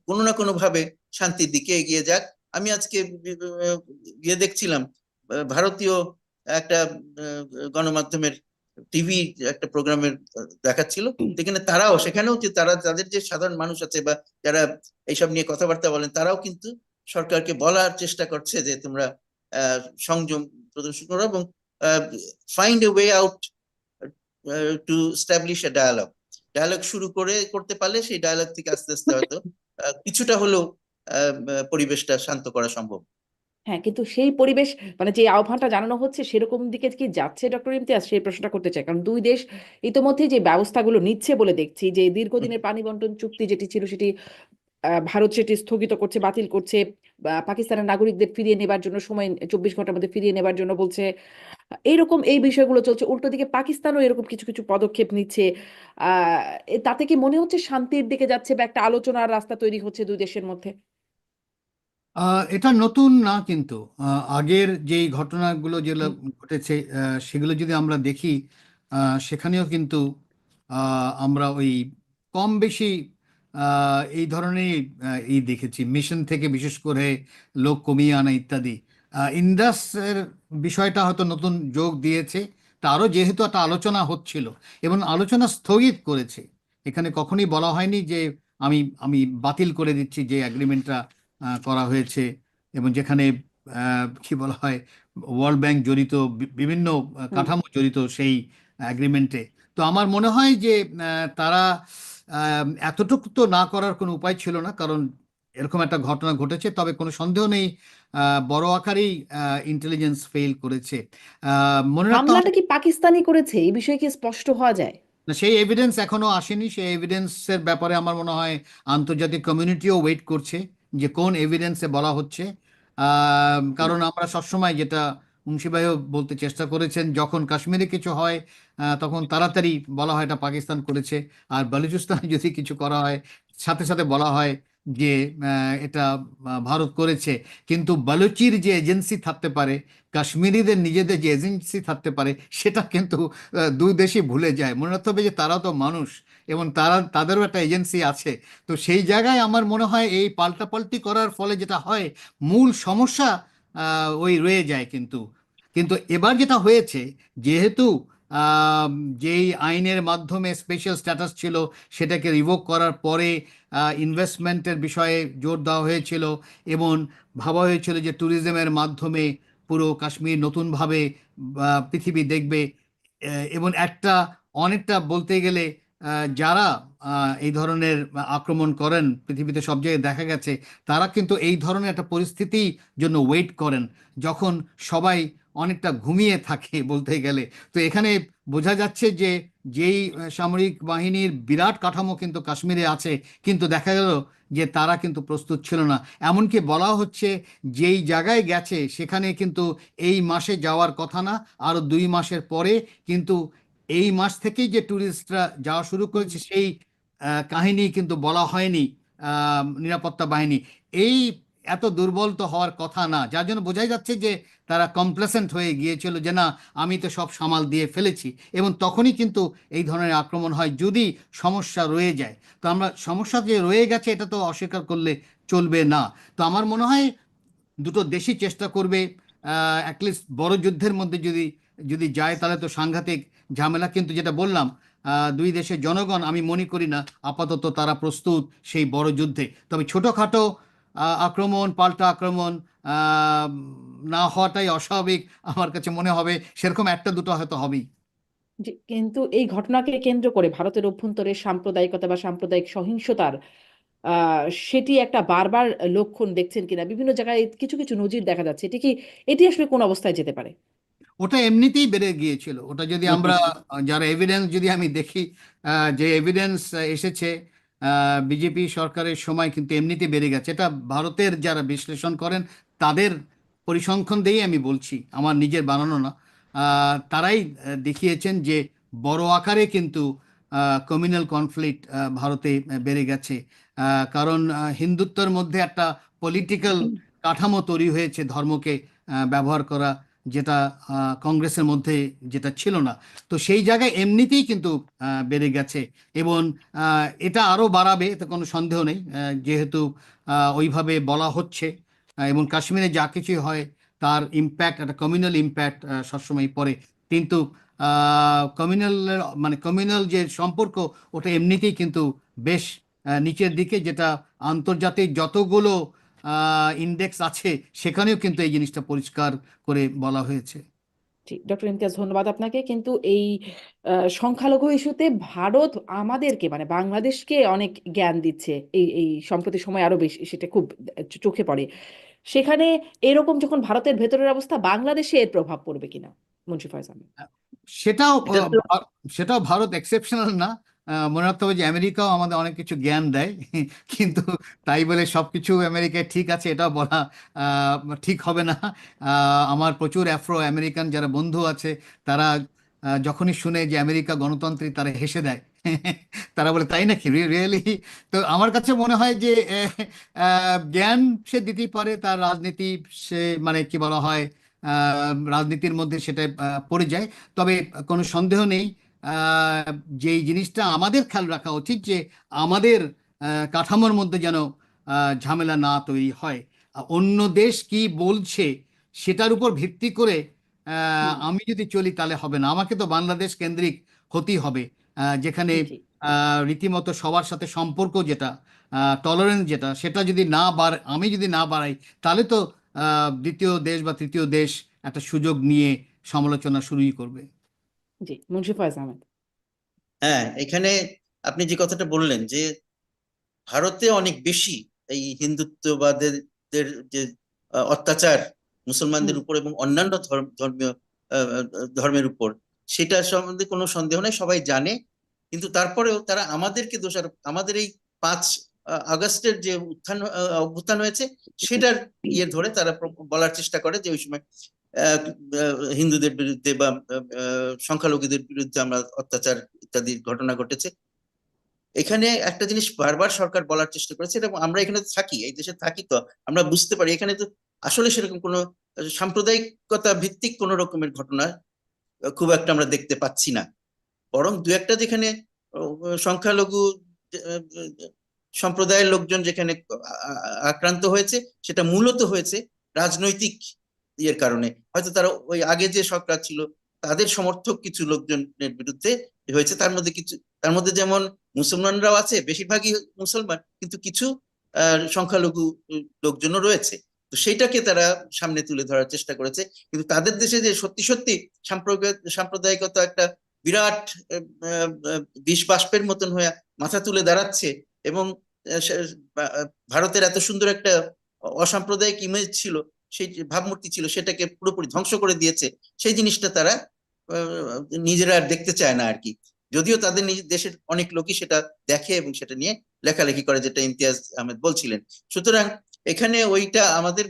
কোনো না কোনো ভাবে শান্তির দিকে এগিয়ে যাক। আমি আজকে গিয়ে দেখছিলাম ভারতীয় একটা গণমাধ্যমের টিভি একটা প্রোগ্রামের দেখাচ্ছিল, যেখানে সেখানেও যে তারা তাদের যে সাধারণ মানুষ আছে বা যারা এইসব নিয়ে কথাবার্তা বলেন, তারাও কিন্তু সরকারকে বলার চেষ্টা করছে যে তোমরা সংযম প্রদর্শন করো এবং find a way out to establish a dialogue শুরু করতে পারলে সেই ডায়ালগ থেকে আস্তে আস্তে হয়তো কিছুটা হলেও পরিবেশটা শান্ত করা সম্ভব। হ্যাঁ, কিন্তু সেই পরিবেশ মানে যে আহ্বানটা জানানো হচ্ছে সেরকম দিকে কি যাচ্ছে ডক্টর ইমতিয়াজ, সেই প্রশ্নটা করতে চাই। কারণ দুই দেশ ইতোমধ্যে যে ব্যবস্থাগুলো নিচ্ছে বলে দেখছি, যে দীর্ঘদিনের পানি বন্টন চুক্তি যেটি ছিল সেটি ভারত সেটি স্থগিত করছে, বাতিল করছে, বা পাকিস্তানের নাগরিকদের ফিরিয়ে নেবার জন্য সময় 24 ঘন্টার মধ্যে ফিরিয়ে নেবার জন্য বলছে। এইরকম এই বিষয়গুলো চলছে, উল্টো দিকে পাকিস্তানও এরকম কিছু কিছু পদক্ষেপ নিচ্ছে। তাতে কি মনে হচ্ছে শান্তির দিকে যাচ্ছে বা একটা আলোচনার রাস্তা তৈরি হচ্ছে দুই দেশের মধ্যে? এটা নতুন না, কিন্তু আগের যেই ঘটনাগুলো যেগুলো ঘটেছে সেগুলো যদি আমরা দেখি, সেখানেও কিন্তু আমরা ওই কম বেশি এই ধরনের এই দেখেছি, মিশন থেকে বিশেষ করে লোক কমিয়ে আনা ইত্যাদি। ইন্দাসের বিষয়টা হয়তো নতুন যোগ দিয়েছে, তারও যেহেতু একটা আলোচনা হচ্ছিল এবং আলোচনা স্থগিত করেছে। এখানে কখনোই বলা হয়নি যে আমি আমি বাতিল করে দিচ্ছি যে এগ্রিমেন্টটা করা হয়েছে, এবং যেখানে কি বলা হয়, ওয়ার্ল্ড ব্যাংক জড়িত, বিভিন্ন হুম। কাঠামো জড়িত সেই এগ্রিমেন্টে। তো আমার মনে হয় যে তারা এতটুকু তো না করার কোনো উপায় ছিল না, কারণ এরকম একটা ঘটনা ঘটেছে। তবে কোনো সন্দেহ নেই বড় আকারেই ইন্টেলিজেন্স ফেল করেছে। মনে রাখতে হবে, হামলাটা কি পাকিস্তানি করেছে এই বিষয়ে কি স্পষ্ট হওয়া যায়? না, সেই এভিডেন্স এখনো আসেনি। সেই এভিডেন্সের ব্যাপারে আমার মনে হয় আন্তর্জাতিক কমিউনিটিও ওয়েট করছে যে কোন এভিডেন্সে বলা হচ্ছে। কারণ আমরা সবসময় যেটা মুন্সি ভাইও বলতে চেষ্টা করেছেন, যখন কাশ্মীরে কিছু হয় তখন তাড়াতাড়ি বলা হয় এটা পাকিস্তান করেছে, আর বালুচিস্তানে যদি কিছু করা হয় সাথে সাথে বলা হয় যে এটা ভারত করেছে। কিন্তু বালুচির যে এজেন্সি থাকতে পারে, কাশ্মীরিদের নিজেদের যে এজেন্সি থাকতে পারে, সেটা কিন্তু দুই দেশই ভুলে যায়। মনে রাখতে হবে যে তারা তো মানুষ, এবং তাদেরও একটা এজেন্সি আছে। তো সেই জায়গায় আমার মনে হয় এই পাল্টাপাল্টি করার ফলে যেটা হয়, মূল সমস্যা ওই রয়ে যায়। কিন্তু কিন্তু এবার যেটা হয়েছে, যেহেতু আম, যেই আইনের মাধ্যমে স্পেশাল স্ট্যাটাস ছিল সেটাকে রিভোক করার পরে ইনভেস্টমেন্টের বিষয়ে জোর দেওয়া হয়েছিল, এবং ভাবা হয়েছিল যে ট্যুরিজমের মাধ্যমে পুরো কাশ্মীর নতুনভাবে পৃথিবী দেখবে। এবং একটা অনেকটা বলতে গেলে যারা এই ধরনের আক্রমণ করেন পৃথিবীতে সব জায়গায় দেখা গেছে, তারা কিন্তু এই ধরনের একটা পরিস্থিতির জন্য ওয়েট করেন, যখন সবাই অনেকটা ঘুমিয়ে থাকে বলতে গেলে। তো এখানে বোঝা যাচ্ছে যে যেই সামরিক বাহিনীর বিরাট কাঠামো কিন্তু কাশ্মীরে আছে, কিন্তু দেখা গেল যে তারা কিন্তু প্রস্তুত ছিল না। এমনকি বলা হচ্ছে যেই জায়গায় গেছে সেখানে কিন্তু এই মাসে যাওয়ার কথা না, আরো 2 মাসের পরে। কিন্তু এই মাস থেকেই যে ট্যুরিস্টরা যাওয়া শুরু করেছে, সেই কাহিনী কিন্তু বলা হয়নি নিরাপত্তা বাহিনী। এই এত দুর্বল তো হওয়ার কথা না, যার জন্য বোঝাই যাচ্ছে যে তারা কমপ্লেসেন্ট হয়ে গিয়েছিল যে না, আমি তো সব সামাল দিয়ে ফেলেছি। এবং তখনই কিন্তু এই ধরনের আক্রমণ হয়, যদি সমস্যা রয়ে যায়। তো আমরা সমস্যা যে রয়ে গেছে এটা তো অস্বীকার করলে চলবে না। তো আমার মনে হয় দুটো দেশই চেষ্টা করবে, অ্যাটলিস্ট বড় যুদ্ধের মধ্যে যদি যদি যায় তাহলে তো সাংঘাতিক ঝামেলা। কিন্তু যেটা বললাম, দুই দেশের জনগণ আমি মনে করি না আপাতত তারা প্রস্তুত সেই বড় যুদ্ধে। তবে ছোটোখাটো আক্রমণ, পাল্টা আক্রমণ আহ, না হওয়াটাই অস্বাভাবিক আমার কাছে মনে হবে। সেরকম একটা দুটো হয়তো হবেই। কিন্তু এই ঘটনাকে কেন্দ্র করে ভারতের অভ্যন্তরে সাম্প্রদায়িকতা বা সাম্প্রদায়িক সহিংসতার সেটি একটা বারবার লক্ষণ দেখছেন কিনা? বিভিন্ন জায়গায় কিছু কিছু নজির দেখা যাচ্ছে, এটি কি, এটি আসলে কোন অবস্থায় যেতে পারে? ওটা এমনিতেই বেড়ে গিয়েছিল। ওটা যদি আমরা যারা এভিডেন্স যদি আমি দেখি, যে এভিডেন্স এসেছে বিজেপি সরকারের সময়, কিন্তু এমনিতেই বেড়ে গেছে। এটা ভারতের যারা বিশ্লেষণ করেন তাদের পরিসংখ্যান দিয়েই আমি বলছি, আমার নিজের বানানো না। তারাই দেখিয়েছেন যে বড় আকারে কিন্তু কমিউনাল কনফ্লিক্ট ভারতে বেড়ে গেছে। কারণ হিন্দুত্বের মধ্যে একটা পলিটিক্যাল কাঠামো তৈরি হয়েছে ধর্মকে ব্যবহার করা, যেটা কংগ্রেসের মধ্যে যেটা ছিল না। তো সেই জায়গায় এমনিতেই কিন্তু বেড়ে গেছে, এবং এটা আরো বাড়াবে এতে কোনো সন্দেহ নেই। যেহেতু ওইভাবে বলা হচ্ছে, এবং কাশ্মীরে যা কিছু হয় তার ইম্প্যাক্ট, একটা কমিউনাল ইম্প্যাক্ট সবসময় পড়ে। কিন্তু কমিউনাল, মানে কমিউনাল যে সম্পর্ক, ওটা এমনিতেই কিন্তু বেশ নিচের দিকে, যেটা আন্তর্জাতিক যতগুলো ইন্ডেক্স আছে সেখানেও কিন্তু এই জিনিসটা পরিষ্কার করে বলা হয়েছে। ঠিক, ডক্টর ইমতিয়াজ, ধন্যবাদ আপনাকে। কিন্তু এই সংখ্যালঘু ইস্যুতে ভারত আমাদেরকে মানে বাংলাদেশকে অনেক জ্ঞান দিচ্ছে, এই এই সম্প্রতি সময় আরো বেশি সেটা খুব চোখে পড়ে। সেখানে এরকম যখন ভারতের ভেতরের অবস্থা, বাংলাদেশে এর প্রভাব পড়বে কিনা, মুন্সি ফয়েজ আহমেদ? সেটাও এটা তো সেটাও ভারত এক্সেপশনাল না। মনে রাখতে হবে যে আমেরিকাও আমাদের অনেক কিছু জ্ঞান দেয়, কিন্তু তাই বলে সবকিছু আমেরিকায় ঠিক আছে এটাও বলা ঠিক হবে না। আমার প্রচুর আফ্রো আমেরিকান যারা বন্ধু আছে, তারা যখনই শুনে যে আমেরিকা গণতন্ত্রী তারা হেসে দেয়। তারা বলে তাই নাকি, রিয়েলি? তো আমার কাছে মনে হয় যে জ্ঞান সে দিতেই পারে, তার রাজনীতি সে মানে কি বলা হয়, রাজনীতির মধ্যে সেটা পড়ে যায়। তবে কোনো সন্দেহ নেই, আহ, যেই জিনিসটা আমাদের খেয়াল রাখা উচিত যে আমাদের কাঠামোর মধ্যে যেন ঝামেলা না তৈরি হয়। অন্য দেশ কি বলছে সেটার উপর ভিত্তি করে আমি যদি চলি তাহলে হবে না, আমাকে তো বাংলাদেশ কেন্দ্রিক হতেই হবে, যেখানে জি রীতিমতো সবার সাথে সম্পর্ক যেটা, টলারেন্স যেটা, সেটা যদি আমি যদি না বাড়াই, তাহলে তো দ্বিতীয় দেশ বা তৃতীয় দেশ একটা সুযোগ নিয়ে সমালোচনা শুরুই করবে। জি, মুন্সি ফয়েজ আহমেদ। হ্যাঁ, এখানে আপনি যে কথাটা বললেন যে ভারতে অনেক বেশি এই হিন্দুত্ববাদের যে অত্যাচার হুম মুসলমানদের উপর এবং অন্যান্য ধর্মীয় ধর্মের উপর, সেটার সম্বন্ধে কোনো সন্দেহ নেই, সবাই জানে। কিন্তু তারপরেও তারা আমাদেরকে দোষারোপ, আমাদের এই 5 আগস্টের যে অভ্যুত্থান হয়েছে সেটার ধরে তারা বলার চেষ্টা করে যে ওই সময় আহ, হিন্দুদের বিরুদ্ধে বা সংখ্যালঘুদের বিরুদ্ধে আমরা অত্যাচার ইত্যাদি ঘটনা ঘটেছে। এখানে একটা জিনিস বারবার সরকার বলার চেষ্টা করেছে, এবং আমরা এখানে তো থাকি, এই দেশে থাকি, তো আমরা বুঝতে পারি এখানে তো আসলে সেরকম কোনো সাম্প্রদায়িকতা ভিত্তিক কোনো রকমের ঘটনা খুব একটা আমরা দেখতে পাচ্ছি না। বরং দু একটা যেখানে সংখ্যালঘু আহ, সম্প্রদায়ের লোকজন যেখানে আক্রান্ত হয়েছে, সেটা মূলত হয়েছে রাজনৈতিক কারণে। হয়তো তারা ওই আগে যে সরকার ছিল তাদের সমর্থক কিছু লোকজনের বিরুদ্ধে হয়েছে। তার মধ্যে যেমন মুসলমানরাও আছে, বেশিরভাগই মুসলমান, কিন্তু কিছু সংখ্যালঘু লোকজনও রয়েছে। তো সেইটাকে তারা সামনে তুলে ধরার চেষ্টা করেছে। কিন্তু তাদের দেশে যে সত্যি সত্যি সাম্প্রদায়িকতা একটা বিরাট বিষ বাষ্পের মতন হয়ে মাথা তুলে দাঁড়াচ্ছে, এবং ভারতের এত সুন্দর একটা অসাম্প্রদায়িক ইমেজ ছিল, সেই ভাবমূর্তি ছিল, সেটাকে পুরোপুরি ধ্বংস করে দিয়েছে। সেই জিনিসটা তারা নিজেরা আর দেখতে চায় না আর কি। যদিও তাদের নিজ দেশের অনেক লোকই সেটা দেখে এবং সেটা নিয়ে লেখালেখি করে, যেটা ইমতিয়াজ আহমেদ বলছিলেন। সুতরাং এখানে ওইটা আমাদের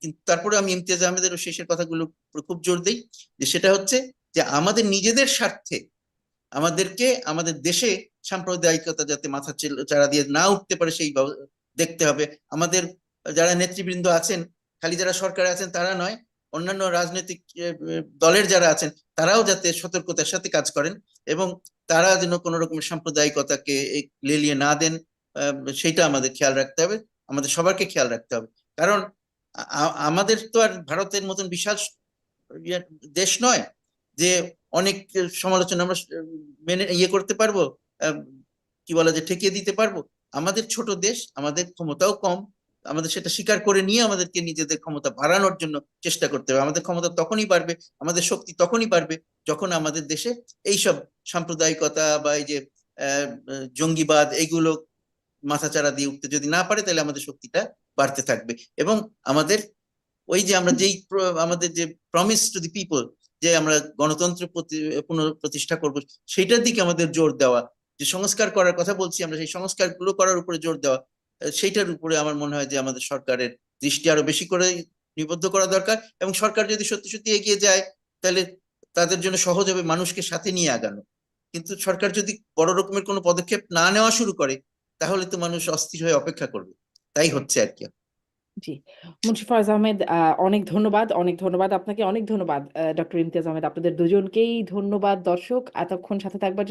কিন্তু তারপরে আমি ইমতিয়াজ আহমেদের শেষের কথাগুলো খুব জোর দিই, যে সেটা হচ্ছে যে আমাদের নিজেদের স্বার্থে আমাদেরকে আমাদের দেশে সাম্প্রদায়িকতা যাতে মাথা চাড়া দিয়ে না উঠতে পারে সেই দেখতে হবে। আমাদের যারা নেতৃবৃন্দ আছেন, খালি যারা সরকারে আছেন তারা নয়, অন্যান্য রাজনৈতিক দলের যারা আছেন, তারাও যাতে সতর্কতার সাথে কাজ করেন, এবং তারা যেন কোনো রকমের সাম্প্রদায়িকতাকে লেলিয়ে না দেন, সেইটা আমাদের খেয়াল রাখতে হবে, আমাদের সবারকে খেয়াল রাখতে হবে। কারণ আমাদের তো আর ভারতের মতন বিশাল দেশ নয় যে অনেক সমালোচনা আমরা মেনে করতে পারবো, কি বলা যায়, ঠেকিয়ে দিতে পারবো। আমাদের ছোট দেশ, আমাদের ক্ষমতাও কম, আমাদের সেটা স্বীকার করে নিয়ে আমাদেরকে নিজেদের ক্ষমতা বাড়ানোর জন্য চেষ্টা করতে হবে। আমাদের ক্ষমতা তখনই বাড়বে, আমাদের শক্তি তখনই বাড়বে, যখন আমাদের দেশে এইসব সাম্প্রদায়িকতা বা এই যে জঙ্গিবাদ এইগুলো মাথাচাড়া দিয়ে উঠতে যদি না পারে, তাহলে আমাদের শক্তিটা বাড়তে থাকবে। এবং আমাদের ওই যে আমরা আমাদের যে প্রমিস টু দি পিপল, যে আমরা গণতন্ত্র পুনঃপ্রতিষ্ঠা করব, সেইটার দিকে আমাদের জোর দেওয়া, যে সংস্কার করার কথা বলছি আমরা, সেই সংস্কার গুলো করার উপরে জোর দেওয়া, সেইটার উপরে আমার মনে হয় যে আমাদের সরকারের দৃষ্টি আরো বেশি করে নিবদ্ধ করা দরকার। এবং সরকার যদি সত্যি সত্যি এগিয়ে যায়, তাহলে তাদের জন্য সহজ হবে মানুষকে সাথে নিয়ে আগানো। কিন্তু সরকার যদি বড় রকমের কোনো পদক্ষেপ না নেওয়া শুরু করে, তাহলে তো মানুষ অস্থির হয়ে অপেক্ষা করবে। তাই হচ্ছে আর কি। জি, মুন্সি ফয়েজ আহমেদ, অনেক ধন্যবাদ, অনেক ধন্যবাদ আপনাকে, অনেক ধন্যবাদ ডক্টর ইমতিয়াজ আহমেদ, আপনাদের দুজনকেই ধন্যবাদ। দর্শক, এতক্ষণ সাথে থাকবার জন্য